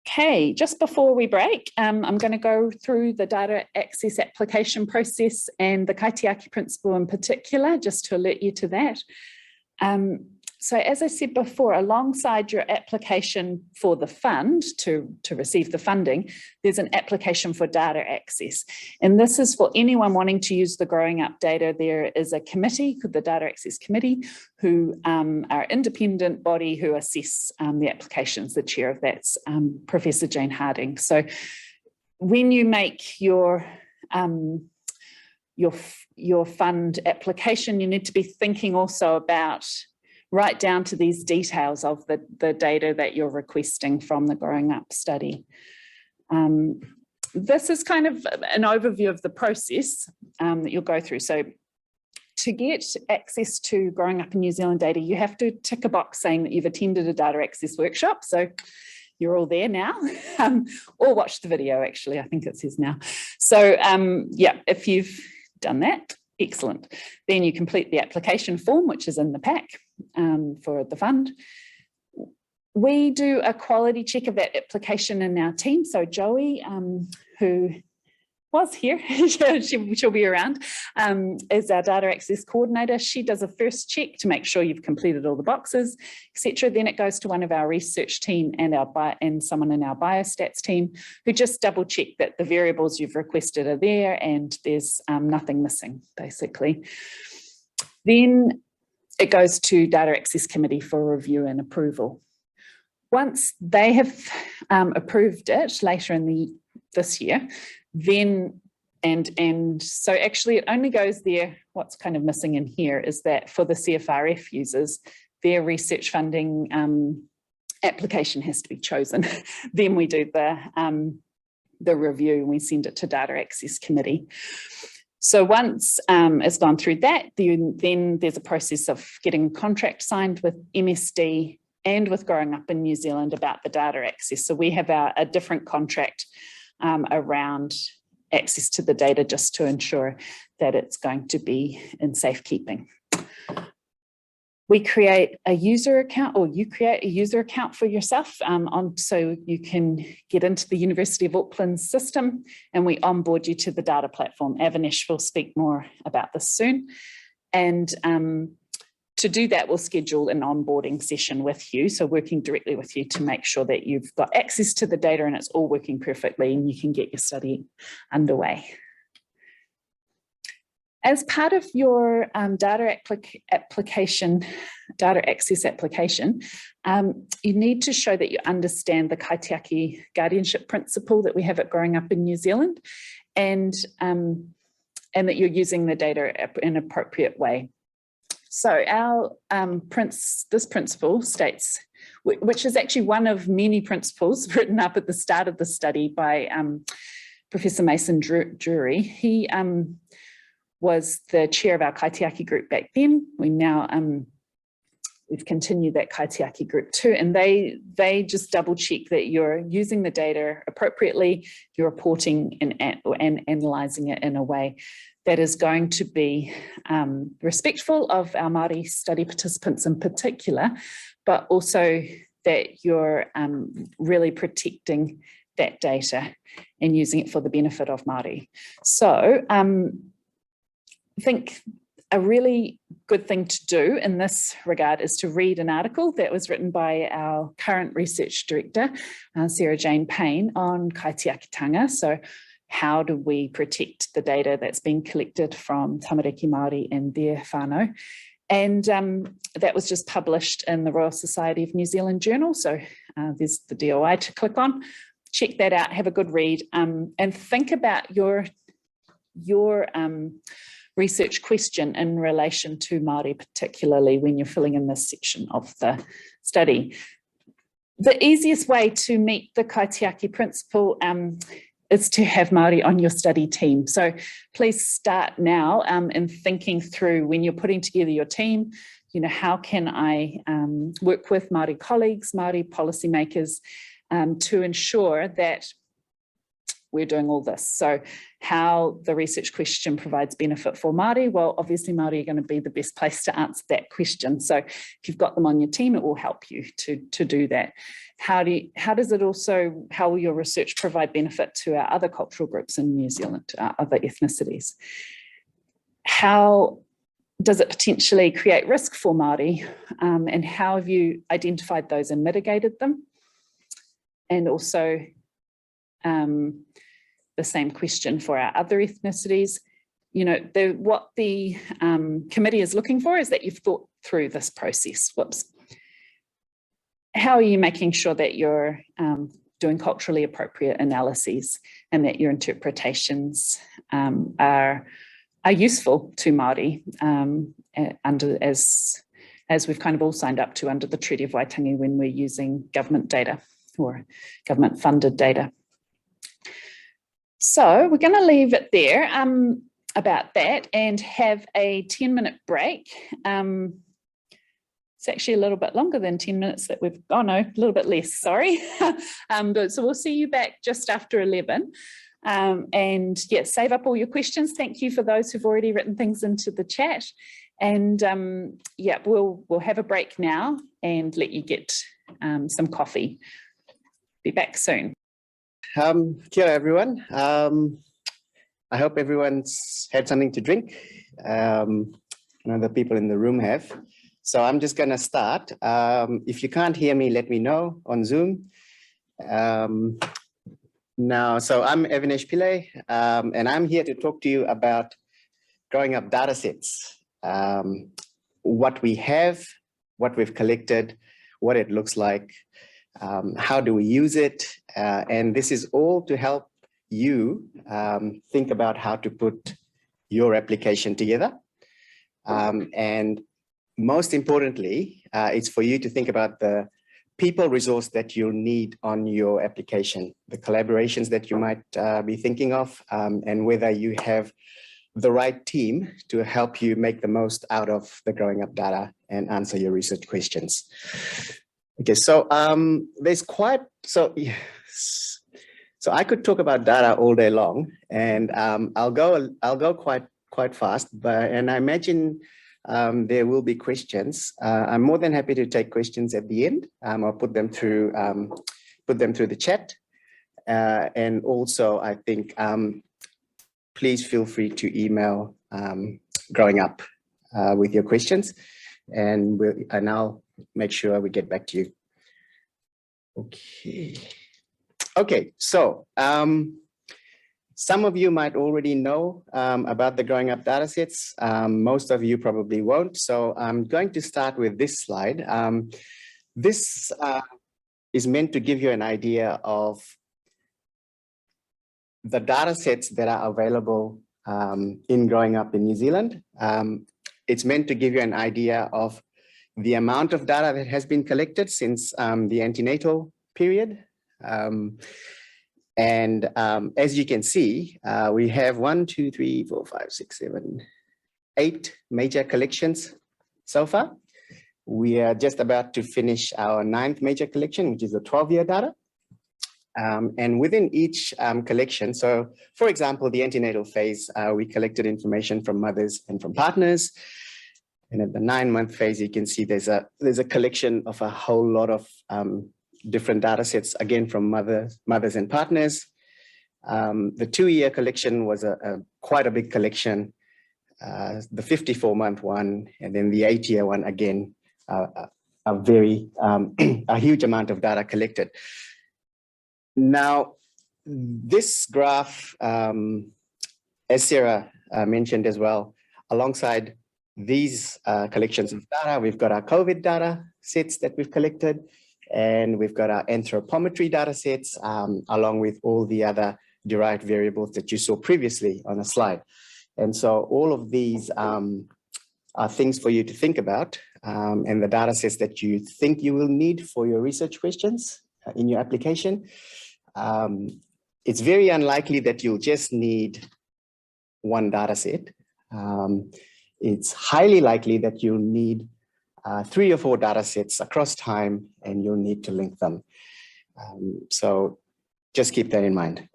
Speaker 1: Okay, just before we break, I'm going to go through the data access application process and the kaitiaki principle in particular, just to alert you to that. So as I said before, alongside your application for the fund to receive the funding, there's an application for data access. And this is for anyone wanting to use the Growing Up data. There is a committee called the Data Access Committee who are an independent body who assess the applications. The chair of that's Professor Jane Harding. So when you make your fund application, you need to be thinking also about right down to these details of the data that you're requesting from the Growing Up study. This is kind of an overview of the process that you'll go through. So to get access to Growing Up in New Zealand data, you have to tick a box saying that you've attended a data access workshop. So you're all there now, or watch the video, actually, I think it says now. So yeah, if you've done that, excellent. Then you complete the application form, which is in the pack for the fund. We do a quality check of that application in our team. So Joey, who was here, she'll be around, is our data access coordinator. She does a first check to make sure you've completed all the boxes, etc. Then it goes to one of our research team and someone in our biostats team who just double check that the variables you've requested are there and there's nothing missing, basically. Then it goes to Data Access Committee for review and approval. Once they have approved it later in this year, then and so actually it only goes there. What's kind of missing in here is that for the CFRF users, their research funding application has to be chosen. Then we do the review and we send it to Data Access Committee. So once it's gone through that, then there's a process of getting a contract signed with MSD and with Growing Up in New Zealand about the data access. So we have a different contract around access to the data just to ensure that it's going to be in safekeeping. We create a user account, or you create a user account for yourself so you can get into the University of Auckland's system, and we onboard you to the data platform. Avinash will speak more about this soon. And to do that, we'll schedule an onboarding session with you, so working directly with you to make sure that you've got access to the data and it's all working perfectly and you can get your study underway. As part of your data access application, you need to show that you understand the kaitiaki guardianship principle that we have at Growing Up in New Zealand, and that you're using the data in an appropriate way. So our this principle states, which is actually one of many principles written up at the start of the study by Professor Mason Drury. He was the chair of our kaitiaki group back then. We now we've continued that kaitiaki group too, and they just double check that you're using the data appropriately, you're reporting and analysing it in a way that is going to be respectful of our Māori study participants in particular, but also that you're really protecting that data and using it for the benefit of Māori. So I think a really good thing to do in this regard is to read an article that was written by our current research director, Sarah Jane Payne, on kaitiakitanga. So how do we protect the data that's been collected from tamariki Māori and their whānau? And that was just published in the Royal Society of New Zealand Journal. So there's the DOI to click on. Check that out, have a good read, and think about your research question in relation to Māori, particularly when you're filling in this section of the study. The easiest way to meet the kaitiaki principle is to have Māori on your study team. So please start now in thinking through when you're putting together your team, how can I work with Māori colleagues, Māori policymakers to ensure that we're doing all this. So how the research question provides benefit for Māori, well, obviously Māori are going to be the best place to answer that question. So if you've got them on your team, it will help you to do that. How will your research provide benefit to our other cultural groups in New Zealand, other ethnicities? How does it potentially create risk for Māori? And how have you identified those and mitigated them? And also, the same question for our other ethnicities. What the committee is looking for is that you've thought through this process. How are you making sure that you're doing culturally appropriate analyses and that your interpretations are useful to Māori as we've kind of all signed up to under the Treaty of Waitangi when we're using government data or government funded data. So we're going to leave it there about that and have a 10-minute break. It's actually a little bit longer than 10 minutes that we've, oh no, a little bit less, sorry. So we'll see you back just after 11. And yeah, save up all your questions. Thank you for those who've already written things into the chat. And yeah, we'll have a break now and let you get some coffee. Be back soon.
Speaker 5: Kia ora everyone. I hope everyone's had something to drink. I know the people in the room have. So I'm just going to start. If you can't hear me, let me know on Zoom. Now, so I'm Evanesh Pillay, and I'm here to talk to you about growing up data sets, what we have, what we've collected, what it looks like, how do we use it, and this is all to help you think about how to put your application together. And most importantly, it's for you to think about the people resource that you'll need on your application, the collaborations that you might be thinking of, and whether you have the right team to help you make the most out of the growing up data and answer your research questions. Okay, so there's quite, so I could talk about data all day long, and I'll go quite fast, and I imagine there will be questions. I'm more than happy to take questions at the end. I'll put them through the chat, and also I think please feel free to email Growing Up with your questions, and I'll make sure we get back to you. Okay, so some of you might already know about the Growing Up datasets. Most of you probably won't. So I'm going to start with this slide. This is meant to give you an idea of the datasets that are available in Growing Up in New Zealand. It's meant to give you an idea of the amount of data that has been collected since the antenatal period. And as you can see, we have 8 major collections so far, We are just about to finish our 9th major collection, which is the 12-year data. And within each collection, so for example, the antenatal phase, we collected information from mothers and from partners. And at the 9-month phase, you can see there's a collection of a whole lot of different data sets, again, from mothers and partners. The 2-year collection was quite a big collection, the 54-month one, and then the 8-year one, again, a huge amount of data collected. Now, this graph, as Sarah mentioned as well, alongside these collections of data, we've got our COVID data sets that we've collected, and we've got our anthropometry data sets, along with all the other derived variables that you saw previously on the slide. And so all of these are things for you to think about, and the data sets that you think you will need for your research questions in your application. It's very unlikely that you'll just need one data set. It's highly likely that you'll need 3 or 4 data sets across time, and you'll need to link them. So just keep that in mind.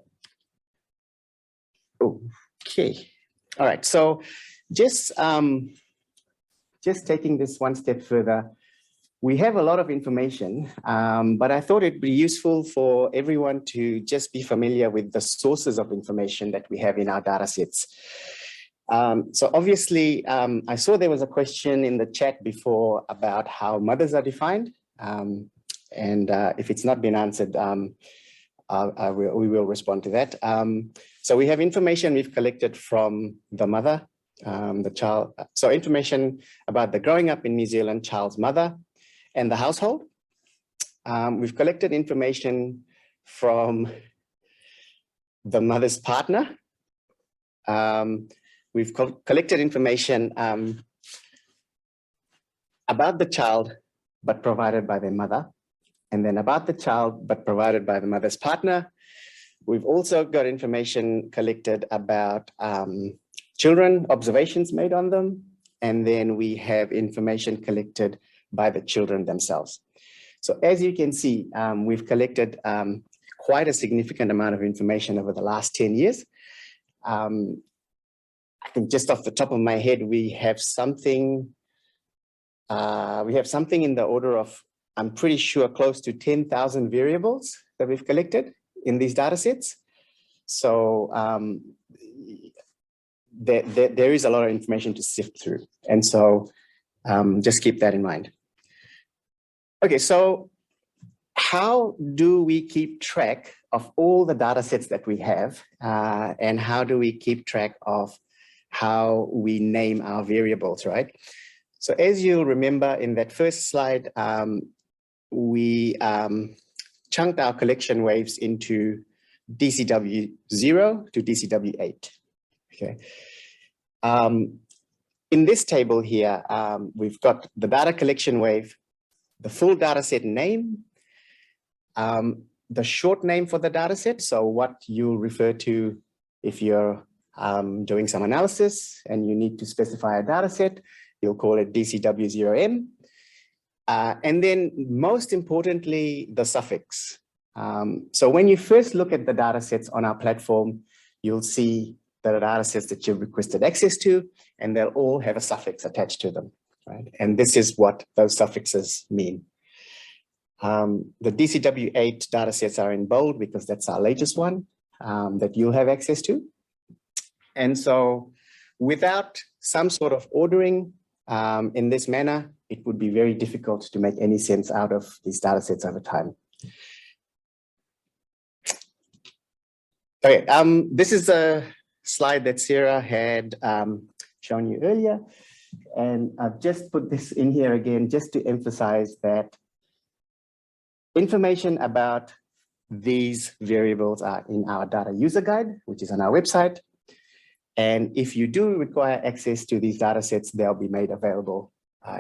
Speaker 5: Okay. All right. So just taking this one step further, we have a lot of information, but I thought it'd be useful for everyone to just be familiar with the sources of information that we have in our data sets. So obviously, I saw there was a question in the chat before about how mothers are defined. And if it's not been answered, we will respond to that. So we have information we've collected from the mother, the child. So information about the growing up in New Zealand child's mother and the household. We've collected information from the mother's partner. We've collected information about the child, but provided by their mother, and then about the child, but provided by the mother's partner. We've also got information collected about children, observations made on them, and then we have information collected by the children themselves. So as you can see, we've collected quite a significant amount of information over the last 10 years. I think just off the top of my head, we have something in the order of, I'm pretty sure, close to 10,000 variables that we've collected in these data sets. So there is a lot of information to sift through. And so just keep that in mind. Okay, so how do we keep track of all the data sets that we have? And how do we keep track of how we name our variables, right? So as you'll remember in that first slide, we chunked our collection waves into DCW0 to DCW8, okay? In this table here, we've got the data collection wave, the full data set name, the short name for the data set, so what you refer to if you're doing some analysis and you need to specify a data set, you'll call it DCW0M. And then most importantly, the suffix. So when you first look at the data sets on our platform, you'll see the data sets that you've requested access to, and they'll all have a suffix attached to them, right? And this is what those suffixes mean. The DCW8 data sets are in bold because that's our latest one that you'll have access to. And so without some sort of ordering in this manner, it would be very difficult to make any sense out of these data sets over time. Okay, this is a slide that Sarah had shown you earlier. And I've just put this in here again, just to emphasize that information about these variables are in our data user guide, which is on our website. And if you do require access to these data sets, they'll be made available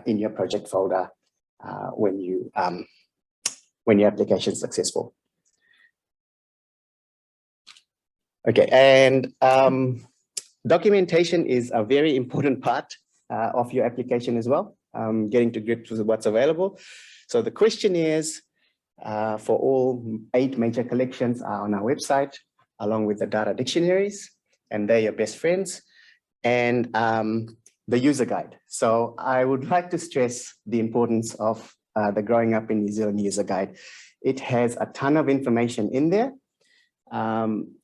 Speaker 5: in your project folder when your application is successful. Okay, and documentation is a very important part of your application as well. getting to grips with what's available. So the questionnaires for all 8 major collections are on our website, along with the data dictionaries, and they're your best friends, and the user guide. So I would like to stress the importance of the Growing Up in New Zealand user guide. It has a ton of information in there.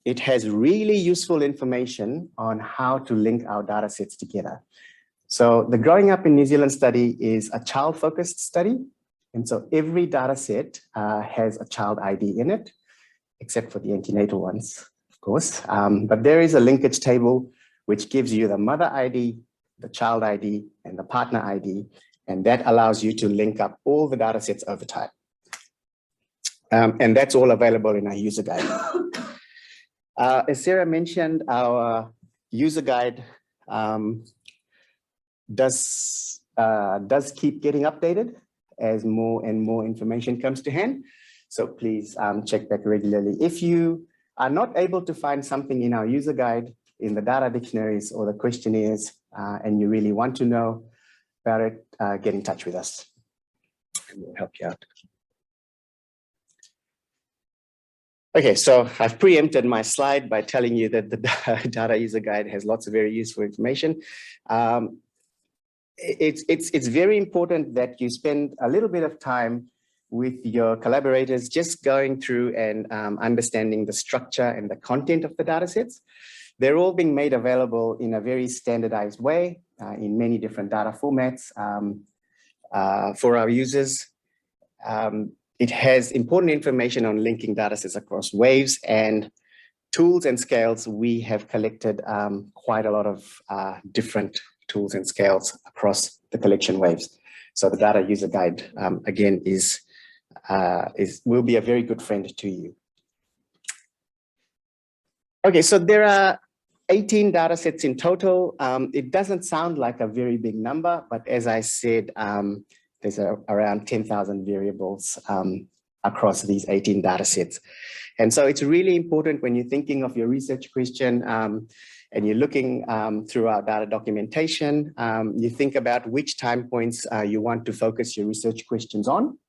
Speaker 5: It has really useful information on how to link our data sets together. So the Growing Up in New Zealand study is a child-focused study. And so every data set has a child ID in it, except for the antenatal ones, of course. But there is a linkage table which gives you the mother ID, the child ID, and the partner ID. And that allows you to link up all the data sets over time. And that's all available in our user guide. As Sarah mentioned, our user guide does keep getting updated as more and more information comes to hand. So please check back regularly. If you are not able to find something in our user guide, in the data dictionaries or the questionnaires, and you really want to know about it, get in touch with us and we'll help you out. Okay, so I've preempted my slide by telling you that the data user guide has lots of very useful information. It's very important that you spend a little bit of time with your collaborators, just going through and understanding the structure and the content of the data sets. They're all being made available in a very standardized way in many different data formats for our users. It has important information on linking data sets across waves and tools and scales. We have collected quite a lot of different tools and scales across the collection waves. So the data user guide, again, will be a very good friend to you. Okay, so there are 18 data sets in total. It doesn't sound like a very big number, but as I said, there's around 10,000 variables across these 18 data sets. And so it's really important when you're thinking of your research question and you're looking through our data documentation, you think about which time points you want to focus your research questions on.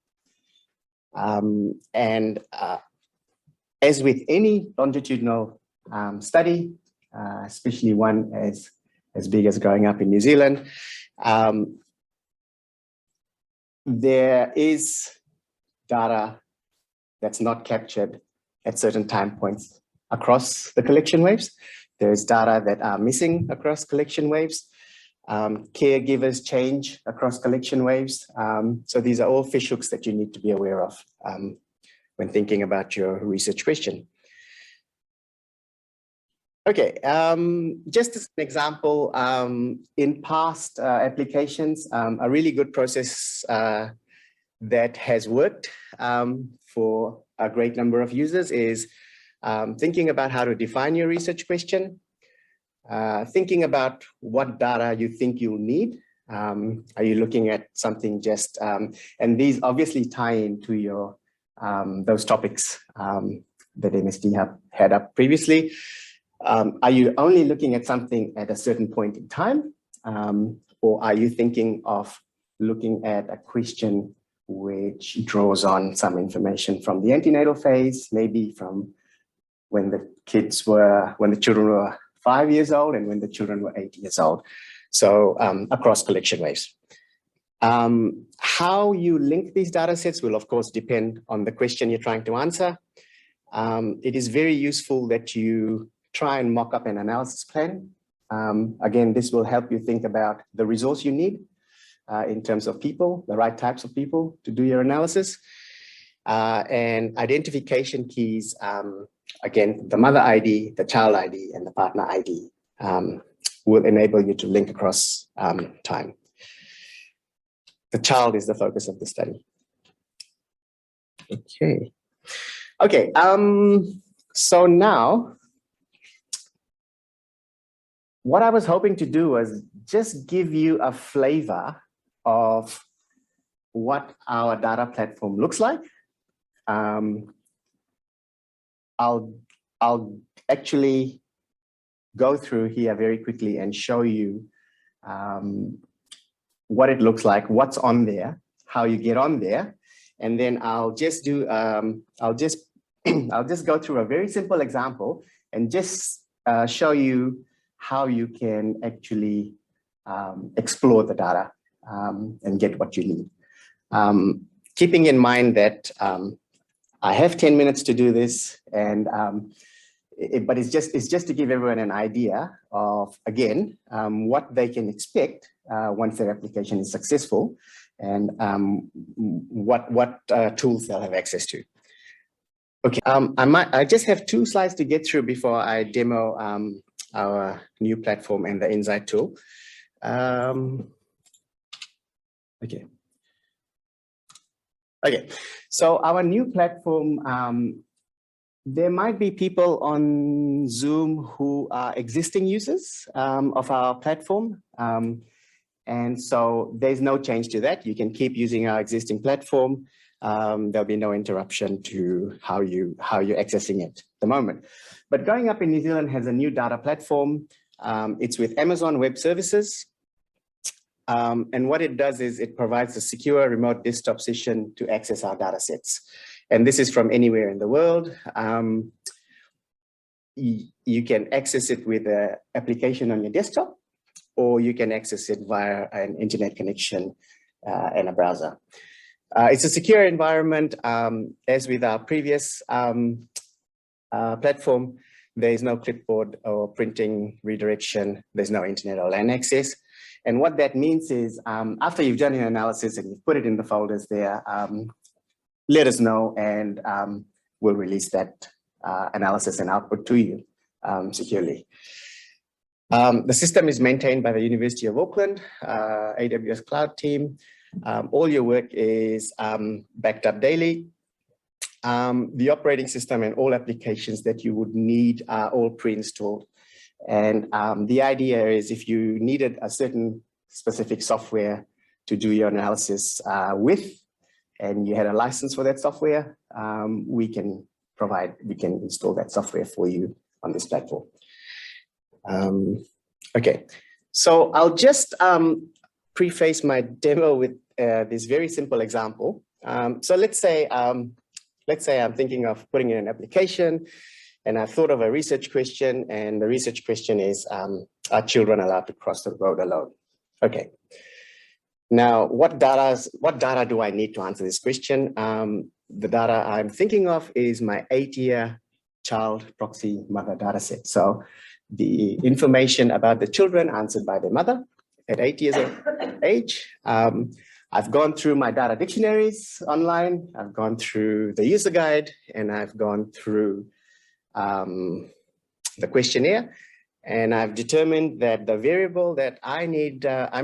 Speaker 5: As with any longitudinal study, especially one as big as Growing Up in New Zealand, there is data that's not captured at certain time points across the collection waves. There's data that are missing across collection waves. Caregivers change across collection waves. So these are all fish hooks that you need to be aware of when thinking about your research question. Okay, just as an example, in past applications, a really good process that has worked for a great number of users is thinking about how to define your research question, thinking about what data you think you'll need. Are you looking at something just, and these obviously tie into your those topics that MSD have had up previously. Are you only looking at something at a certain point in time? Or are you thinking of looking at a question which draws on some information from the antenatal phase, maybe from when the children were 5 years old and when the children were 8 years old? So across collection waves. How you link these data sets will of course depend on the question you're trying to answer. It is very useful that you try and mock up an analysis plan. Again, this will help you think about the resource you need in terms of people, the right types of people to do your analysis. And identification keys, again, the mother ID, the child ID, and the partner ID will enable you to link across time. The child is the focus of the study. Okay, so now, what I was hoping to do was just give you a flavor of what our data platform looks like. I'll actually go through here very quickly and show you what it looks like, what's on there, how you get on there. And then I'll just do, I'll just go through a very simple example and just show you how you can actually explore the data and get what you need. Keeping in mind that I have 10 minutes to do this, and but it's just to give everyone an idea of, again, what they can expect once their application is successful, and what tools they'll have access to. Okay, I just have 2 slides to get through before I demo our new platform and the Insight tool. Okay, so our new platform, there might be people on Zoom who are existing users of our platform. And so there's no change to that. You can keep using our existing platform. There'll be no interruption to how you're accessing it at the moment. But Growing Up in New Zealand has a new data platform. It's with Amazon Web Services. And what it does is it provides a secure remote desktop session to access our data sets. And this is from anywhere in the world. You can access it with an application on your desktop, or you can access it via an internet connection and a browser. It's a secure environment. As with our previous platform, there is no clipboard or printing redirection. There's no internet or LAN access. And what that means is after you've done your analysis and you've put it in the folders there, let us know, and we'll release that analysis and output to you securely. The system is maintained by the University of Auckland, AWS Cloud team. All your work is backed up daily. The operating system and all applications that you would need are all pre-installed. And the idea is if you needed a certain specific software to do your analysis with, and you had a license for that software, we can install that software for you on this platform. Okay, so I'll just preface my demo with this very simple example. So let's say I'm thinking of putting in an application, and I thought of a research question, and the research question is, are children allowed to cross the road alone? Okay. Now, what data do I need to answer this question? The data I'm thinking of is my 8-year child proxy mother data set. So the information about the children answered by their mother at 8 years of age. I've gone through my data dictionaries online. I've gone through the user guide, and I've gone through the questionnaire. And I've determined that the variable that I'm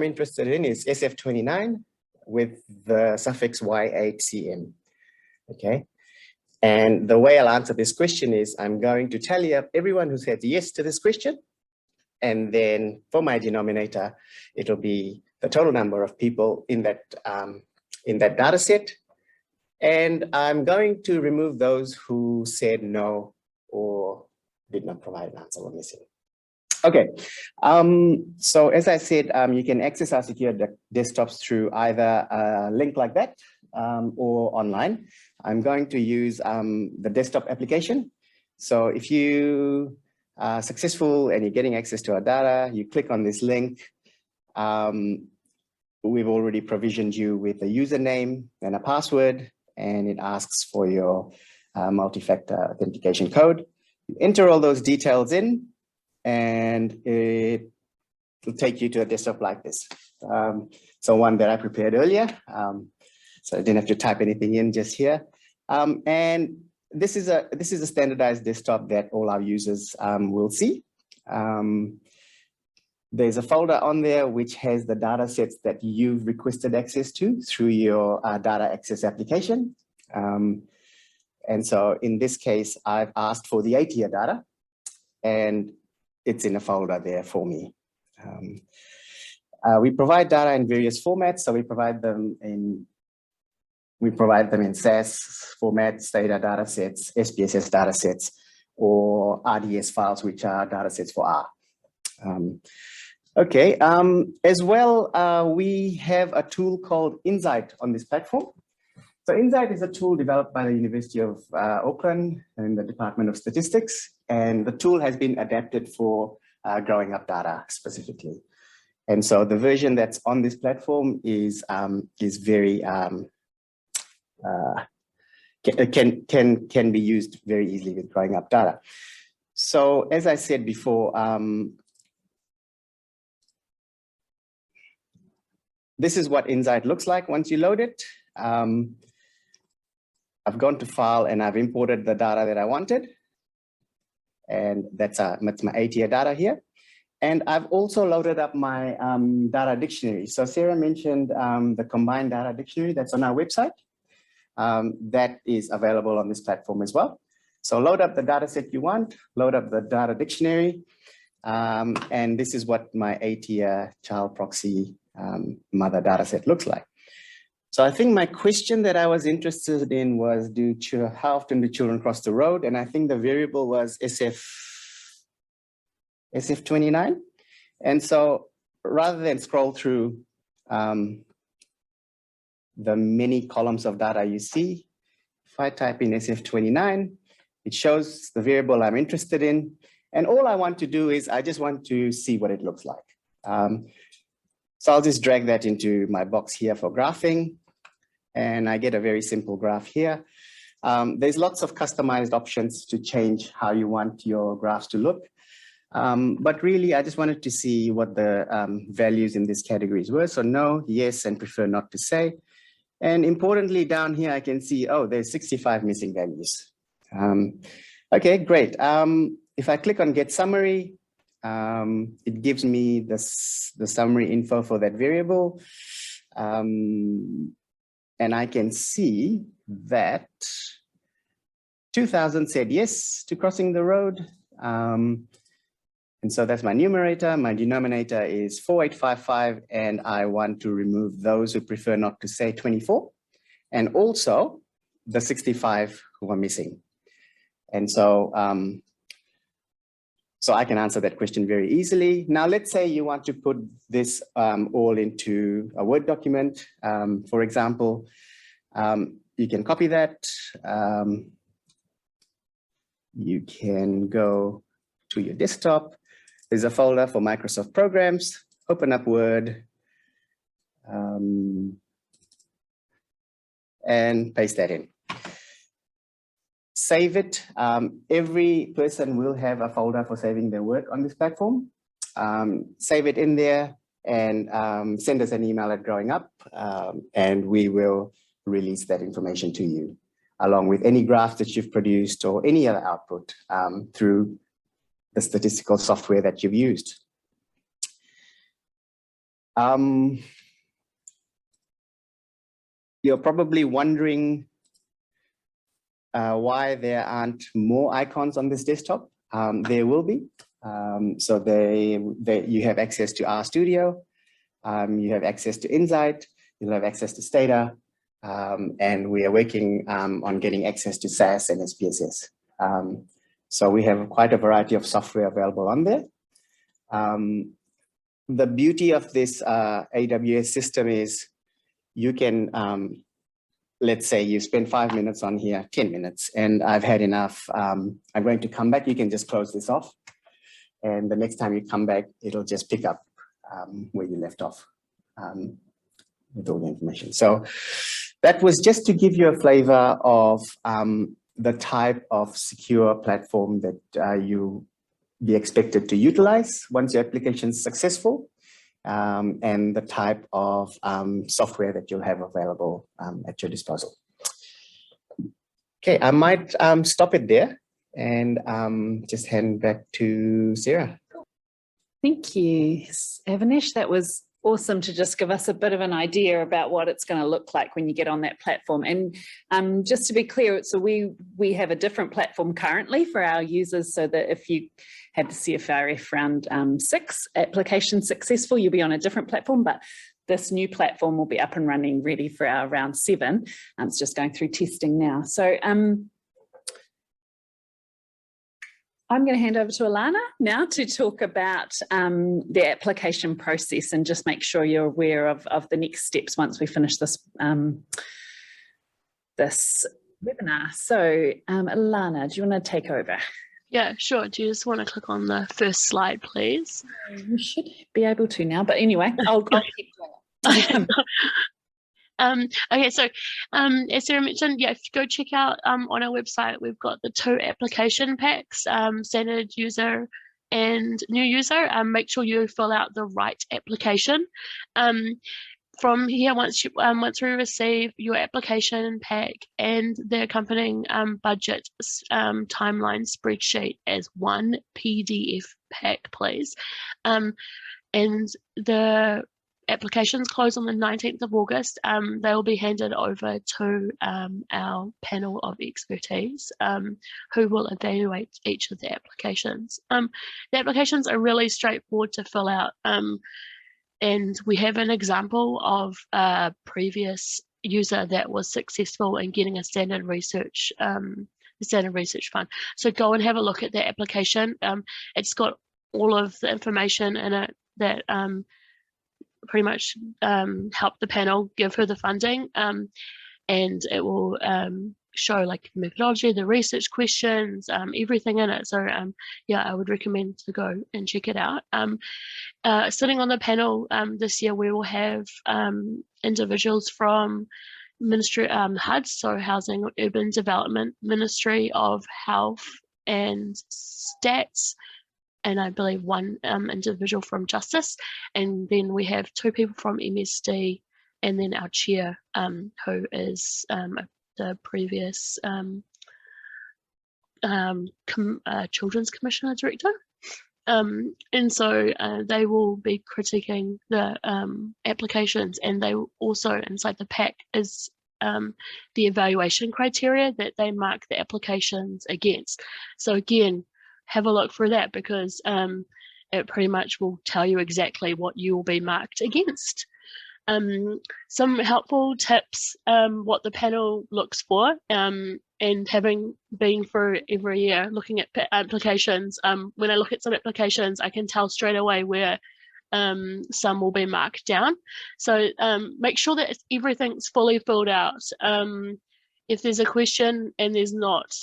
Speaker 5: interested in is SF29 with the suffix Y8CM, okay? And the way I'll answer this question is I'm going to tally up everyone who said yes to this question. And then for my denominator, it'll be the total number of people in that data set. And I'm going to remove those who said no or did not provide an answer or missing. Okay, so as I said, you can access our secure desktops through either a link like that or online. I'm going to use the desktop application. So if you are successful and you're getting access to our data, you click on this link. We've already provisioned you with a username and a password, and it asks for your multi-factor authentication code. You enter all those details in, and it will take you to a desktop like this. So one that I prepared earlier. So I didn't have to type anything in just here. And this is a standardized desktop that all our users will see. There's a folder on there which has the data sets that you've requested access to through your data access application. And so in this case, I've asked for the 8-year data, and it's in a folder there for me. We provide data in various formats. So we provide them in SAS formats, data sets, SPSS data sets, or RDS files, which are data sets for R. Okay, as well, we have a tool called Insight on this platform. So Insight is a tool developed by the University of Auckland and the Department of Statistics, and the tool has been adapted for growing up data specifically. And so the version that's on this platform is very can be used very easily with growing up data. So as I said before, this is what Insight looks like once you load it. I've gone to File and I've imported the data that I wanted. And that's my 8-year data here. And I've also loaded up my data dictionary. So Sarah mentioned the combined data dictionary that's on our website. That is available on this platform as well. So load up the data set you want, load up the data dictionary. And this is what my 8-year child proxy mother data set looks like. So I think my question that I was interested in was, how often do children cross the road? And I think the variable was SF29. And so rather than scroll through the many columns of data you see, if I type in SF29, it shows the variable I'm interested in. And all I want to do is I just want to see what it looks like. So I'll just drag that into my box here for graphing. And I get a very simple graph here. There's lots of customized options to change how you want your graphs to look. But really, I just wanted to see what the values in these categories were. So no, yes, and prefer not to say. And importantly, down here, I can see, oh, there's 65 missing values. Okay, great. If I click on Get Summary, it gives me the summary info for that variable. And I can see that 2000 said yes to crossing the road. And so that's my numerator. My denominator is 4855, and I want to remove those who prefer not to say 24, and also the 65 who are missing. And so, so I can answer that question very easily. Now, let's say you want to put this all into a Word document. For example, you can copy that. You can go to your desktop. There's a folder for Microsoft programs. Open up Word and paste that in. Save it. Every person will have a folder for saving their work on this platform. Save it in there and send us an email at Growing Up, and we will release that information to you, along with any graphs that you've produced or any other output through the statistical software that you've used. You're probably wondering why there aren't more icons on this desktop. There will be. So you have access to RStudio, you have access to Insight, you'll have access to Stata, and we are working on getting access to SAS and SPSS. So we have quite a variety of software available on there. The beauty of this AWS system is you can, let's say you spend 5 minutes on here, 10 minutes, and I've had enough. I'm going to come back. You can just close this off. And the next time you come back, it'll just pick up where you left off with all the information. So that was just to give you a flavor of the type of secure platform that you be expected to utilize once your application is successful, and the type of software that you'll have available at your disposal. Okay, I might stop it there and just hand back to Sarah.
Speaker 1: Thank you, Avinash. That was awesome to just give us a bit of an idea about what it's going to look like when you get on that platform. And just to be clear, so we have a different platform currently for our users, so that if you had the CFRF round 6 application successful, you'll be on a different platform, but this new platform will be up and running ready for our round 7. It's just going through testing now. So I'm going to hand over to Alana now to talk about the application process and just make sure you're aware of the next steps once we finish this this webinar. So Alana, do you want to take over?
Speaker 2: Yeah, sure. Do you just want to click on the first slide, please?
Speaker 1: You should be able to now, but anyway, I'll keep going.
Speaker 2: Okay, so as Sarah mentioned, yeah, if you go check out on our website, we've got the 2 application packs, standard user and new user. Make sure you fill out the right application. From here, once we receive your application pack and the accompanying budget timeline spreadsheet as one PDF pack, please. And the applications close on the 19th of August. They will be handed over to our panel of expertise who will evaluate each of the applications. The applications are really straightforward to fill out. And we have an example of a previous user that was successful in getting a standard research fund. So go and have a look at the application. It's got all of the information in it that pretty much help the panel give her the funding, and it will show like methodology, the research questions, everything in it. So yeah, I would recommend to go and check it out. Sitting on the panel this year, we will have individuals from Ministry HUD, so Housing and Urban Development, Ministry of Health and Stats, and I believe 1 individual from Justice, and then we have 2 people from MSD, and then our chair, who is the previous Children's Commissioner Director. And so they will be critiquing the applications, and they will also, inside the pack is the evaluation criteria that they mark the applications against. So again, have a look through that, because it pretty much will tell you exactly what you will be marked against. Some helpful tips, what the panel looks for, and having been through every year looking at applications, when I look at some applications, I can tell straight away where some will be marked down. So make sure that everything's fully filled out. If there's a question and there's not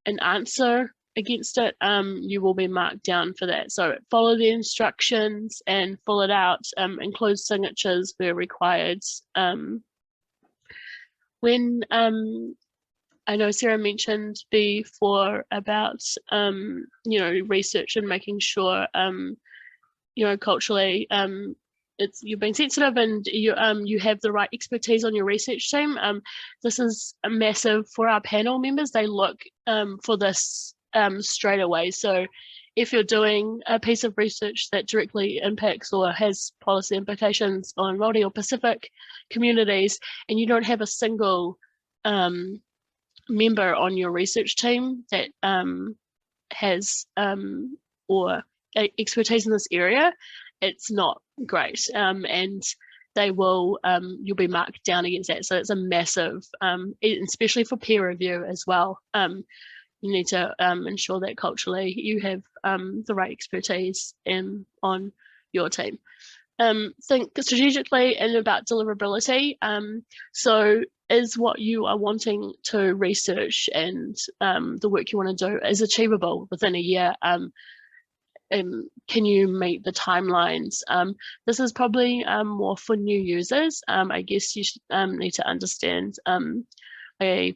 Speaker 2: an answer against it, you will be marked down for that. So follow the instructions and fill it out, include signatures where required. When I know Sarah mentioned before about research and making sure culturally you've been sensitive and you have the right expertise on your research team. This is massive for our panel members. They look for this straight away. So if you're doing a piece of research that directly impacts or has policy implications on Māori or Pacific communities, and you don't have a single member on your research team that has or expertise in this area, it's not great, and they will you'll be marked down against that. So it's a massive, especially for peer review as well. You need to ensure that culturally you have the right expertise on your team. Think strategically and about deliverability. So is what you are wanting to research and the work you want to do is achievable within a year? Can you meet the timelines? This is probably more for new users. I guess you should, need to understand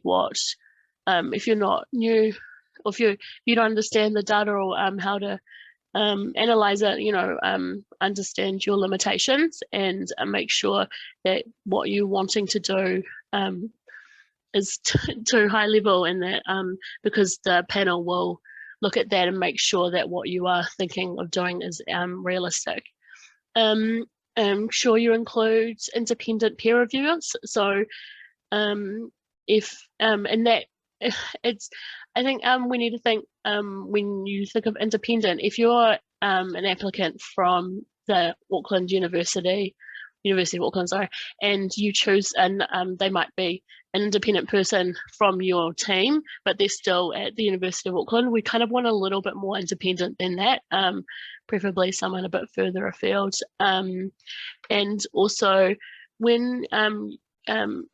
Speaker 2: what if you're not new, or if you don't understand the data or how to analyze it, understand your limitations and make sure that what you're wanting to do is too high level, and that because the panel will look at that and make sure that what you are thinking of doing is realistic. Sure you include independent peer reviewers. So if and that it's, I think we need to think when you think of independent, if you're an applicant from the University of Auckland, sorry, and you choose, and they might be an independent person from your team, but they're still at the University of Auckland. We kind of want a little bit more independent than that, preferably someone a bit further afield. And also when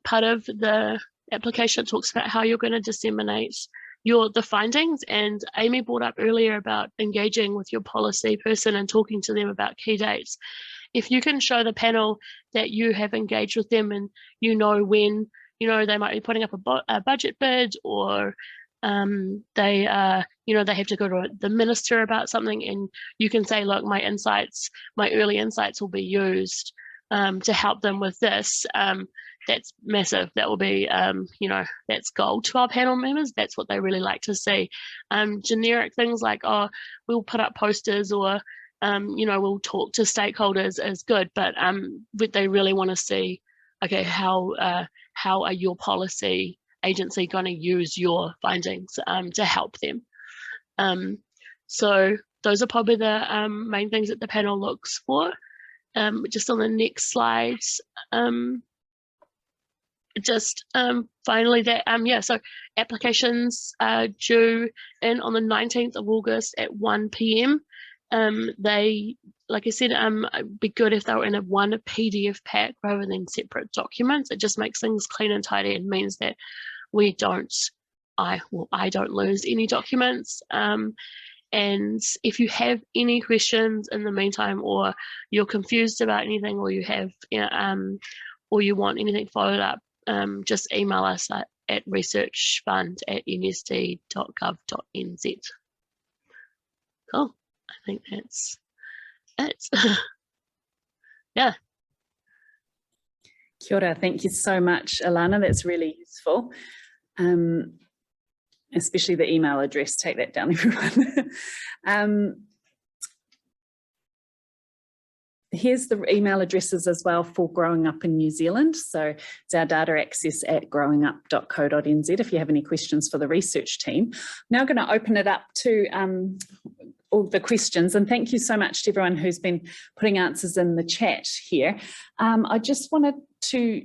Speaker 2: part of the application talks about how you're going to disseminate the findings, and Amy brought up earlier about engaging with your policy person and talking to them about key dates. If you can show the panel that you have engaged with them and you know when, they might be putting up a budget bid, or they have to go to the minister about something, and you can say, look, my early insights will be used to help them with this. That's massive. That will be, that's gold to our panel members. That's what they really like to see. Generic things like, oh, we'll put up posters, or, we'll talk to stakeholders is good, but they really want to see, okay, how are your policy agency going to use your findings to help them? So those are probably the main things that the panel looks for. Just on the next slide, finally that, so applications are due in on the 19th of August at 1 p.m. They, like I said, it'd be good if they were in one PDF pack rather than separate documents. It just makes things clean and tidy and means that I don't lose any documents. And if you have any questions in the meantime, or you're confused about anything, or you have, or you want anything followed up, just email us at researchfund@nsd.gov.nz. Cool. I think that's it. Yeah.
Speaker 1: Kia ora. Thank you so much, Alana. That's really useful. Especially the email address. Take that down, everyone. Here's the email addresses as well for Growing Up in New Zealand. So it's our data access at growingup.co.nz if you have any questions for the research team. Now I'm going to open it up to all the questions, and thank you so much to everyone who's been putting answers in the chat here. I just wanted to,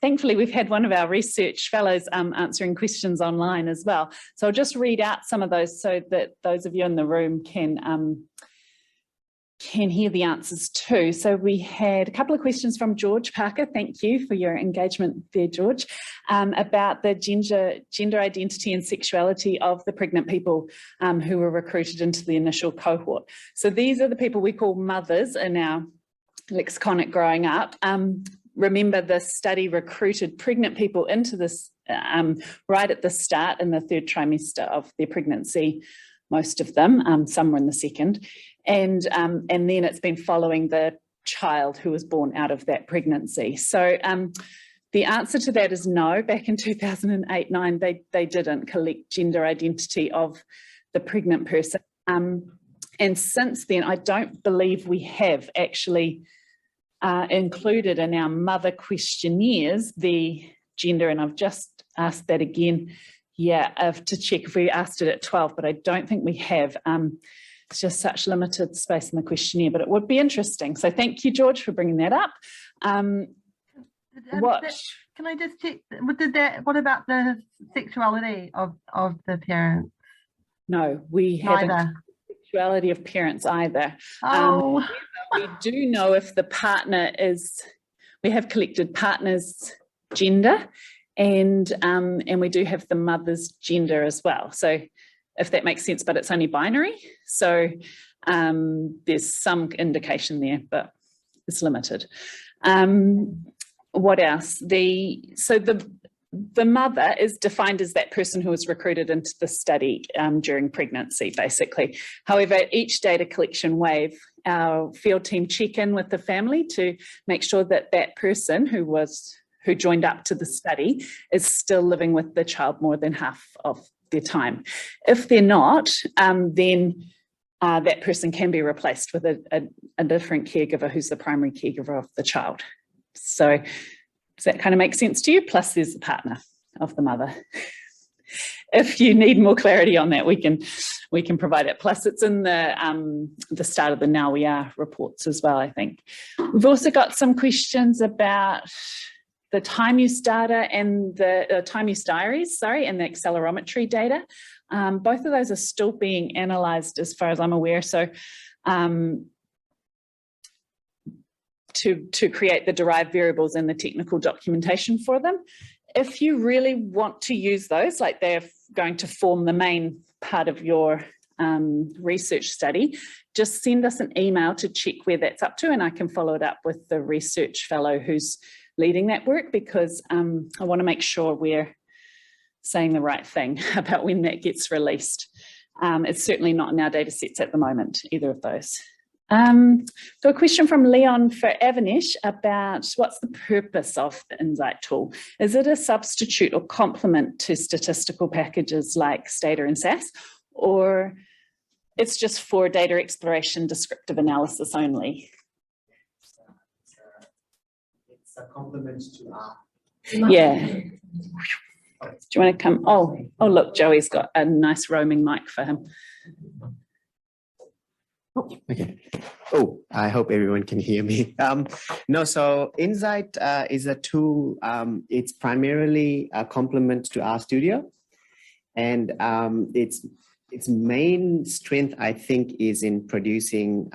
Speaker 1: thankfully we've had one of our research fellows answering questions online as well. So I'll just read out some of those so that those of you in the room can hear the answers too. So we had a couple of questions from George Parker. Thank you for your engagement there, George, about the gender identity and sexuality of the pregnant people who were recruited into the initial cohort. So these are the people we call mothers in our lexicon at Growing Up. Remember, the study recruited pregnant people into this right at the start in the 3rd trimester of their pregnancy, most of them, some were in the 2nd. And then it's been following the child who was born out of that pregnancy. So the answer to that is no. Back in 2008-9, they didn't collect gender identity of the pregnant person. And since then, I don't believe we have actually included in our mother questionnaires the gender, and I've just asked that again, to check if we asked it at 12, but I don't think we have. It's just such limited space in the questionnaire, but it would be interesting. So thank you, George, for bringing that up. Can
Speaker 6: I just check, what about the sexuality of the parents?
Speaker 1: No, we haven't. Sexuality of parents either. Oh. We do know if the partner is, we have collected partner's gender, and we do have the mother's gender as well. So if that makes sense, but it's only binary. So there's some indication there, but it's limited. What else? The mother is defined as that person who was recruited into the study during pregnancy, basically. However, at each data collection wave, our field team check in with the family to make sure that that person who joined up to the study is still living with the child more than half of their time. If they're not, then that person can be replaced with a different caregiver who's the primary caregiver of the child. So does that kind of make sense to you? Plus there's the partner of the mother. If you need more clarity on that, we can provide it. Plus it's in the start of the Now We Are reports as well, I think. We've also got some questions about the time use data and the time use diaries, and the accelerometry data. Both of those are still being analysed as far as I'm aware. So to create the derived variables and the technical documentation for them. If you really want to use those, like they're going to form the main part of your research study, just send us an email to check where that's up to, and I can follow it up with the research fellow who's leading that work, because I want to make sure we're saying the right thing about when that gets released. It's certainly not in our data sets at the moment, either of those. So a question from Leon for Avinash about what's the purpose of the Insight tool? Is it a substitute or complement to statistical packages like Stata and SAS, or it's just for data exploration, descriptive analysis only?
Speaker 5: It's a complement to our.
Speaker 1: Yeah. Do you want to come? Oh, look, Joey's got a nice roaming mic for him.
Speaker 5: Okay. Oh, I hope everyone can hear me. No, so Insight is a tool. It's primarily a complement to RStudio, and its main strength, I think, is in producing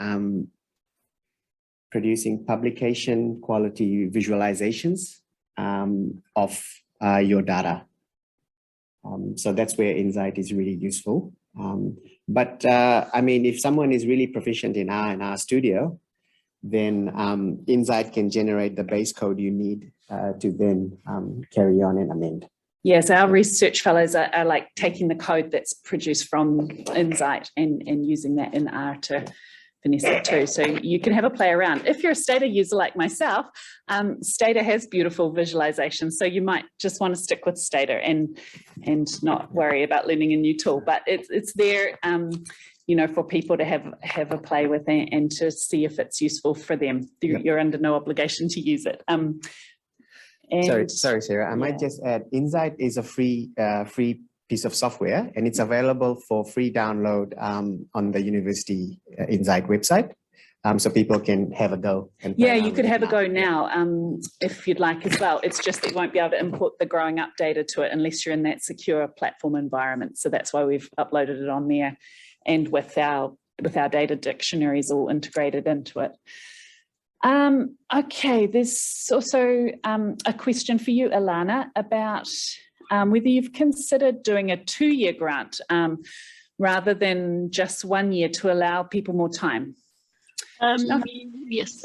Speaker 5: publication quality visualizations of your data. So that's where Insight is really useful. But I mean, if someone is really proficient in R and RStudio, then Insight can generate the base code you need to then carry on and amend.
Speaker 1: Yes, our research fellows are like taking the code that's produced from Insight and using that in R to finesse it too. So you can have a play around. If you're a Stata user like myself, Stata has beautiful visualizations, so you might just want to stick with Stata and not worry about learning a new tool. But it's there, you know, for people to have a play with and to see if it's useful for them. You're under no obligation to use it.
Speaker 5: Sorry, Sarah. I might just add, Insight is a free piece of software, and it's available for free download on the University Insight website, so people can have a go. And
Speaker 1: yeah, you could have a go now if you'd like as well. It's just that you won't be able to import the growing up data to it unless you're in that secure platform environment. So that's why we've uploaded it on there, and with our data dictionaries all integrated into it. Okay, there's also a question for you, Alana, about whether you've considered doing a 2-year grant rather than just 1 year to allow people more time.
Speaker 2: Yes.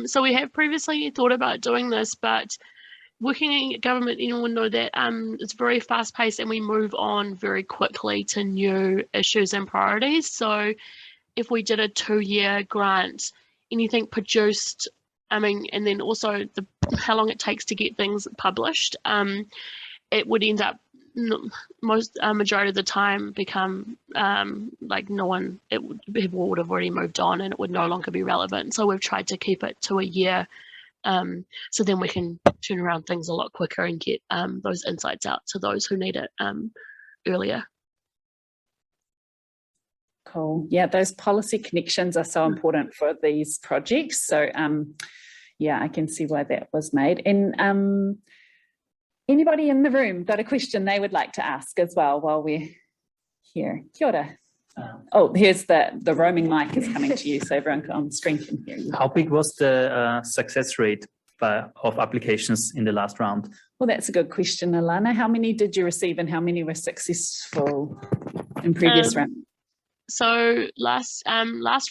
Speaker 2: So we have previously thought about doing this, but working in government, anyone know that it's very fast paced and we move on very quickly to new issues and priorities. So if we did a 2-year grant, anything produced, I mean, and then also how long it takes to get things published, it would end up majority of the time become like people would have already moved on and it would no longer be relevant. So we've tried to keep it to a year, so then we can turn around things a lot quicker and get those insights out to those who need it earlier.
Speaker 1: Cool. Yeah, those policy connections are so important for these projects. So yeah, I can see why that was made. And anybody in the room got a question they would like to ask as well while we're here? Kia ora. Oh, here's the roaming mic is coming to you, so everyone on screen can hear you.
Speaker 7: How big was the success rate of applications in the last round?
Speaker 1: Well, that's a good question, Alana. How many did you receive and how many were successful in previous rounds?
Speaker 2: So last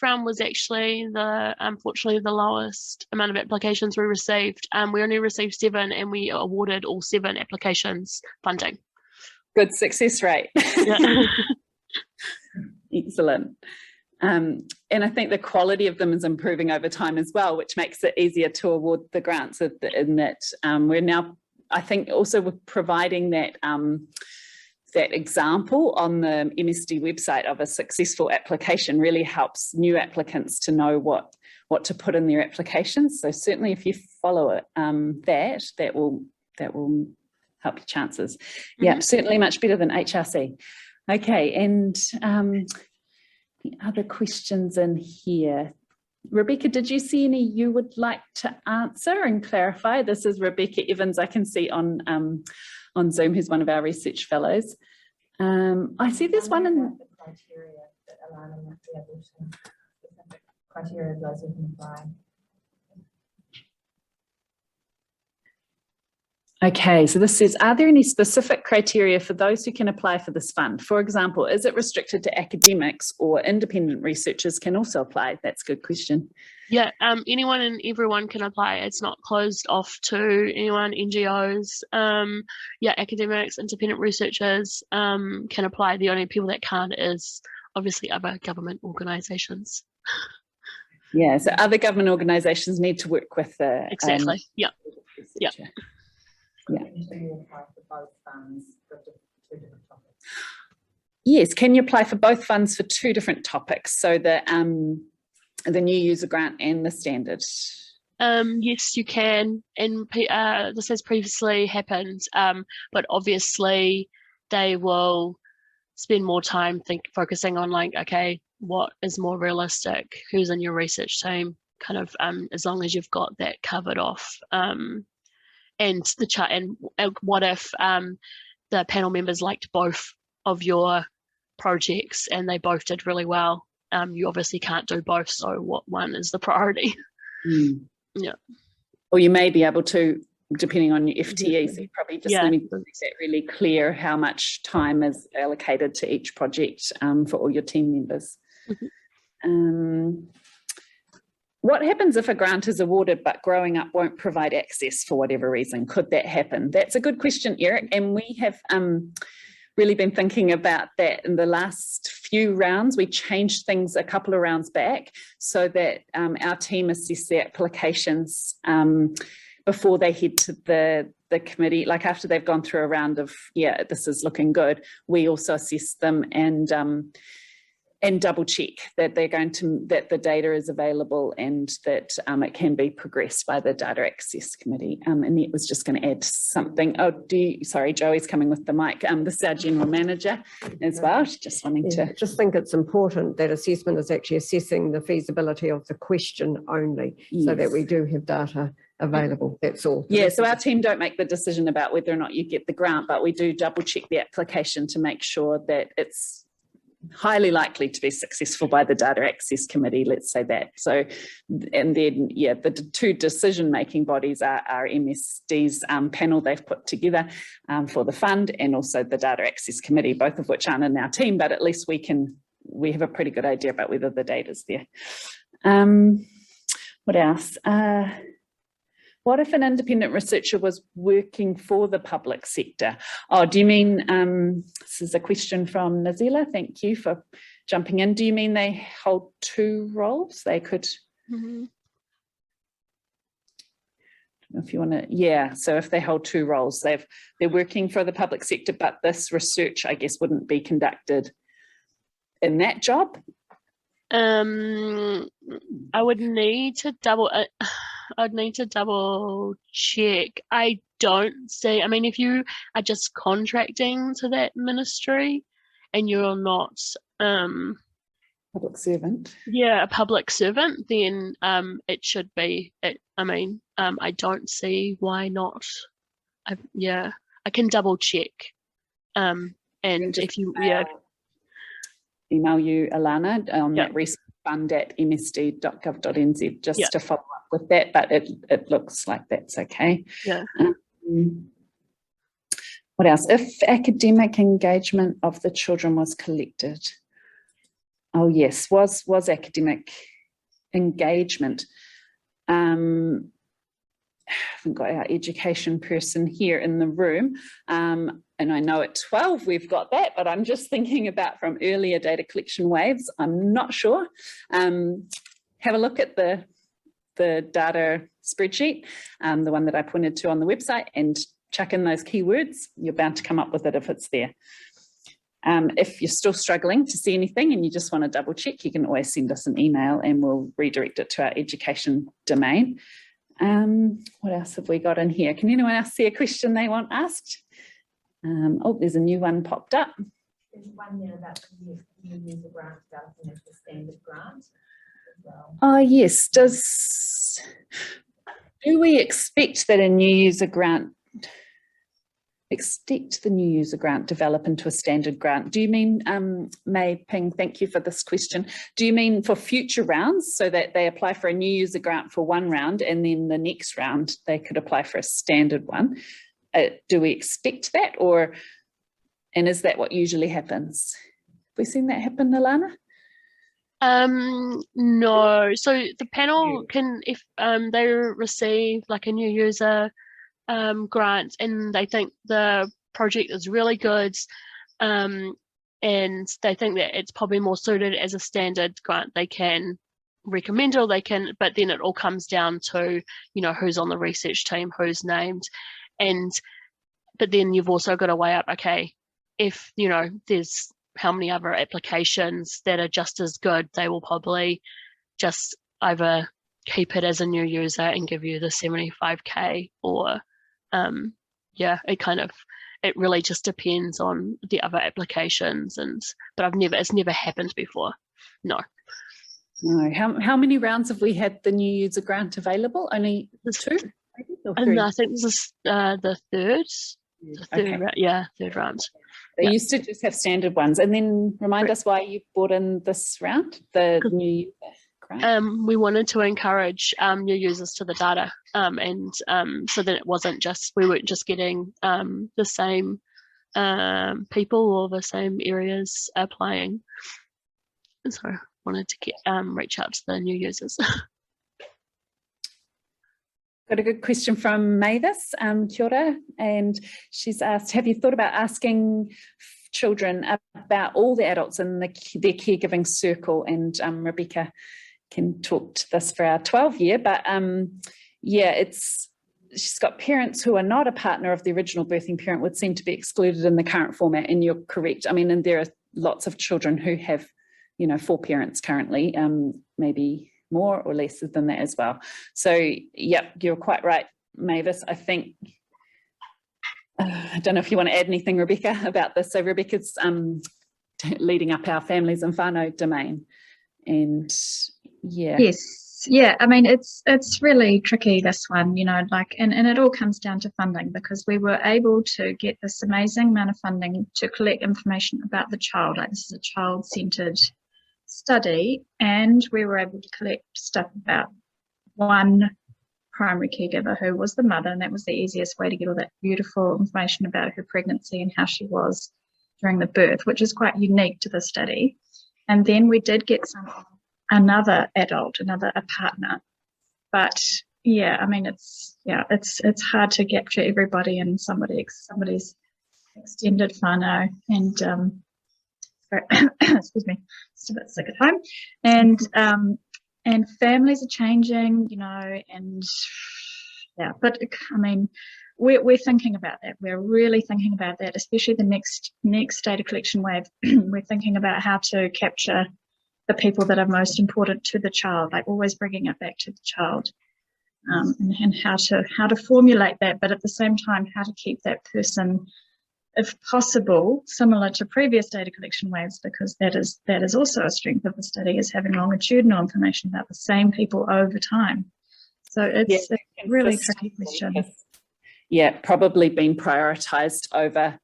Speaker 2: round was actually unfortunately the lowest amount of applications we received. We only received 7 and we awarded all 7 applications funding.
Speaker 1: Good success rate.
Speaker 2: Yeah.
Speaker 1: Excellent. And I think the quality of them is improving over time as well, which makes it easier to award the grants in that we're now, I think also we're providing that that example on the MSD website of a successful application really helps new applicants to know what to put in their applications. So certainly if you follow it, that will help your chances. Mm-hmm. Yeah, certainly much better than HRC. Okay, and the other questions in here. Rebecca, did you see any you would like to answer and clarify? This is Rebecca Evans, I can see on Zoom, who's one of our research fellows. I see there's one in
Speaker 4: the criteria that Alana might be able to, specific criteria of those who can apply.
Speaker 1: Okay, so this says, are there any specific criteria for those who can apply for this fund? For example, is it restricted to academics or independent researchers can also apply? That's a good question.
Speaker 2: Yeah, anyone and everyone can apply. It's not closed off to anyone, NGOs, yeah, academics, independent researchers can apply. The only people that can't is obviously other government organisations.
Speaker 1: Yeah, so other government organisations need to work with the
Speaker 2: Exactly, yeah. Yeah.
Speaker 1: Yeah.
Speaker 4: So you apply for both funds for two different topics.
Speaker 1: Yes, can you apply for both funds for two different topics? So the new user grant and the standard.
Speaker 2: Yes, you can, and this has previously happened, but obviously they will spend more time focusing on like, okay, what is more realistic, who's in your research team, kind of as long as you've got that covered off. And the chart, and what if the panel members liked both of your projects and they both did really well? You obviously can't do both, so what one is the priority? Yeah.
Speaker 1: Or you may be able to, depending on your FTE, so you probably just need to make that really clear how much time is allocated to each project for all your team members. What happens if a grant is awarded but Growing Up won't provide access for whatever reason? Could that happen? That's a good question, Eric, and we have really been thinking about that in the last few rounds. We changed things a couple of rounds back so that our team assess the applications before they head to the committee, like after they've gone through a round of, yeah, this is looking good, we also assess them and double check that that the data is available and that it can be progressed by the data access committee. And it was just going to add something. Oh, sorry, Joey's coming with the mic. This is our general manager as well. She's just wanting to.
Speaker 8: Just think it's important that assessment is actually assessing the feasibility of the question only, so that we do have data available. That's all.
Speaker 1: Yeah, so our team don't make the decision about whether or not you get the grant, but we do double check the application to make sure that it's highly likely to be successful by the data access committee, let's say that. So, and then, yeah, the two decision-making bodies are our MSD's panel they've put together for the fund, and also the data access committee, both of which aren't in our team, but at least we have a pretty good idea about whether the data's there. What else? What if an independent researcher was working for the public sector? Oh, do you mean, this is a question from Nazila, thank you for jumping in. Do you mean they hold two roles? They could, if you want to, yeah, so if they hold two roles, they're working for the public sector, but this research, I guess, wouldn't be conducted in that job?
Speaker 2: I would need to double check. I don't see, I mean, if you are just contracting to that ministry and you're not
Speaker 1: Public servant.
Speaker 2: Yeah, a public servant, then it should be, I don't see why not. I can double check. And if you,
Speaker 1: email you, Alana, on that research fund at msd.gov.nz just to follow up with that, but it looks like that's okay.
Speaker 2: Yeah.
Speaker 1: What else? If academic engagement of the children was collected. Oh yes, was academic engagement. I haven't got our education person here in the room. And I know at 12 we've got that, but I'm just thinking about from earlier data collection waves. I'm not sure. Have a look at the data spreadsheet, the one that I pointed to on the website, and chuck in those keywords. You're bound to come up with it if it's there. If you're still struggling to see anything and you just want to double check, you can always send us an email and we'll redirect it to our education domain. What else have we got in here? Can anyone else see a question they want asked? Oh, there's a new one popped up.
Speaker 4: There's one there about the new user grant developing as the standard grant. as well.
Speaker 1: Oh yes, do we expect that a new user grant develop into a standard grant? Do you mean, Mei Ping, thank you for this question. Do you mean for future rounds, so that they apply for a new user grant for one round and then the next round they could apply for a standard one? Do we expect that, and is that what usually happens? Have we seen that happen, Alana?
Speaker 2: No. So the panel can, if they receive like a new user grant and they think the project is really good, and they think that it's probably more suited as a standard grant, they can recommend, or they can, but then it all comes down to, you know, who's on the research team, who's named, but then you've also got to weigh up, okay, if, you know, there's how many other applications that are just as good, they will probably just either keep it as a new user and give you the 75k, or yeah, it really just depends on the other applications. But it's never happened before. No.
Speaker 1: How many rounds have we had the new user grant available? Only 2? Maybe, or 3?
Speaker 2: And I think this is the third.
Speaker 1: Okay.
Speaker 2: Third round.
Speaker 1: They used to just have standard ones. And then remind us why you brought in this round, the new user grant.
Speaker 2: We wanted to encourage new users to the data, and so that it wasn't just, we weren't just getting the same people or the same areas applying. And so I wanted to reach out to the new users.
Speaker 1: Got a good question from Mavis, kia ora, and she's asked, have you thought about asking children about all the adults in their caregiving circle? And Rebecca can talk to this for our 12-year, but yeah, she's got parents who are not a partner of the original birthing parent would seem to be excluded in the current format, and you're correct. I mean, and there are lots of children who have, you know, 4 parents currently, maybe more or less than that as well. So, yep, you're quite right, Mavis. I think, I don't know if you want to add anything, Rebecca, about this. So Rebecca's leading up our families and whānau domain. And yeah.
Speaker 9: Yes, yeah, I mean, it's really tricky, this one, you know, like, and it all comes down to funding, because we were able to get this amazing amount of funding to collect information about the child. Like, this is a child-centered study, and we were able to collect stuff about one primary caregiver who was the mother, and that was the easiest way to get all that beautiful information about her pregnancy and how she was during the birth, which is quite unique to the study. And then we did get another adult, a partner, but yeah, I mean, it's hard to capture everybody in somebody's extended whānau, and excuse me, just a bit sick at home, and families are changing, you know, and yeah, but I mean, we're thinking about that. We're really thinking about that, especially the next data collection wave. We're thinking about how to capture the people that are most important to the child, like always bringing it back to the child, and how to formulate that, but at the same time, how to keep that person, if possible, similar to previous data collection waves, because that is also a strength of the study, is having longitudinal information about the same people over time. So it's a really tricky question.
Speaker 1: Yeah, probably been prioritised over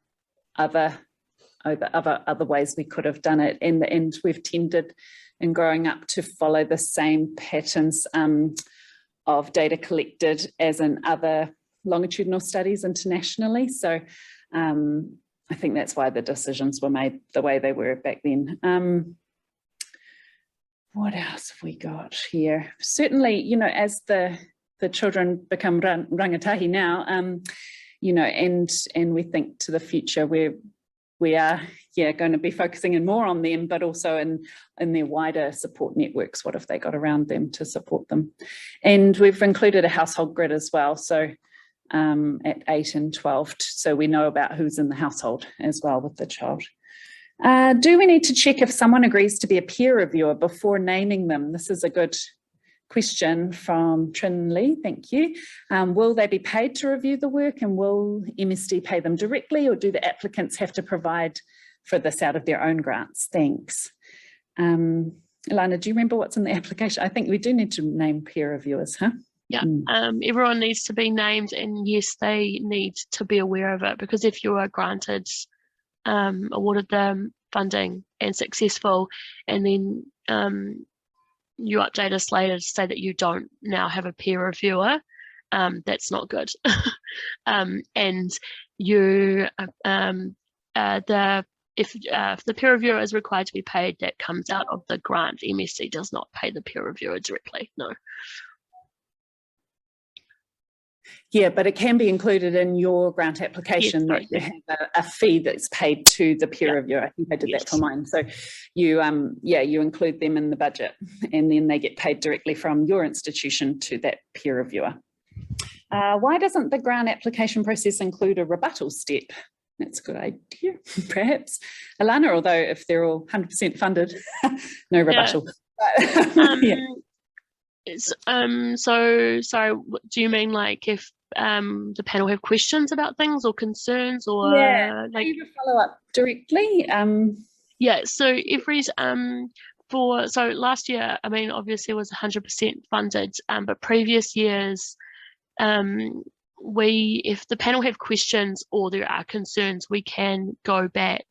Speaker 1: other ways we could have done it. In the end, we've tended in growing up to follow the same patterns of data collected as in other longitudinal studies internationally. So I think that's why the decisions were made the way they were back then. What else have we got here? Certainly, you know, as the children become rangatahi now, you know, and we think to the future, we are going to be focusing in more on them, but also in their wider support networks. What have they got around them to support them? And we've included a household grid as well. So at 8 and 12, so we know about who's in the household as well with the child. Do we need to check if someone agrees to be a peer reviewer before naming them? This is a good question from Trin Lee, thank you. Will they be paid to review the work, and will MSD pay them directly, or do the applicants have to provide for this out of their own grants? Thanks. Ilana, do you remember what's in the application? I think we do need to name peer reviewers, huh?
Speaker 2: Yeah, everyone needs to be named, and yes, they need to be aware of it, because if you are granted, awarded the funding and successful, and then you update us later to say that you don't now have a peer reviewer, that's not good. And you, if the peer reviewer is required to be paid, that comes out of the grant. MSD does not pay the peer reviewer directly, no.
Speaker 1: Yeah, but it can be included in your grant application.
Speaker 2: Yes,
Speaker 1: that you have a fee that's paid to the peer reviewer. I think I did that for mine. So you, you include them in the budget, and then they get paid directly from your institution to that peer reviewer. Why doesn't the grant application process include a rebuttal step? That's a good idea, perhaps. Ilana, although if they're all 100% funded, no rebuttal.
Speaker 2: So sorry, do you mean like if the panel have questions about things or concerns, or like
Speaker 1: you follow up directly?
Speaker 2: Yeah, so every's so last year, I mean, obviously it was 100% funded, but previous years, if the panel have questions or there are concerns, we can go back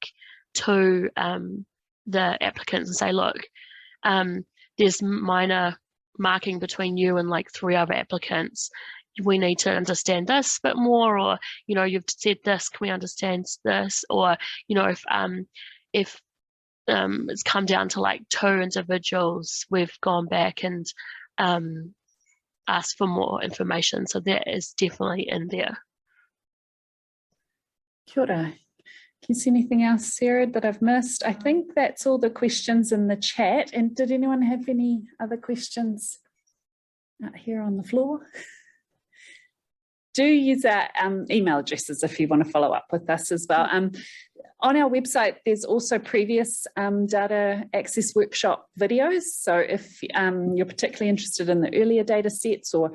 Speaker 2: to the applicants and say, look, there's minor marking between you and like 3 other applicants. We need to understand this a bit more, or, you know, you've said this, can we understand this? Or, you know, if it's come down to like 2 individuals, we've gone back and asked for more information. So that is definitely in there.
Speaker 1: Kia ora. Can you see anything else, Sarah, that I've missed? I think that's all the questions in the chat. And did anyone have any other questions out here on the floor? Do use our email addresses if you want to follow up with us as well. On our website, there's also previous data access workshop videos. So if you're particularly interested in the earlier data sets, or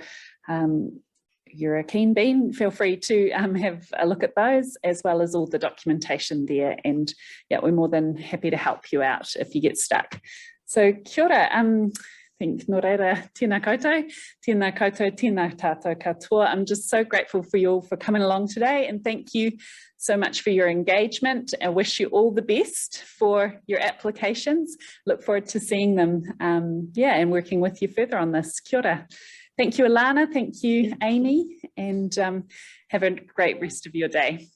Speaker 1: you're a keen bean, feel free to have a look at those, as well as all the documentation there. And yeah, we're more than happy to help you out if you get stuck. So kia ora. I think no reira, tēnā koutou, tēnā tātou katoa. I'm just so grateful for you all for coming along today, and thank you so much for your engagement. I wish you all the best for your applications. Look forward to seeing them, and working with you further on this. Kia ora. Thank you, Ilana. Thank you, Amy, and have a great rest of your day.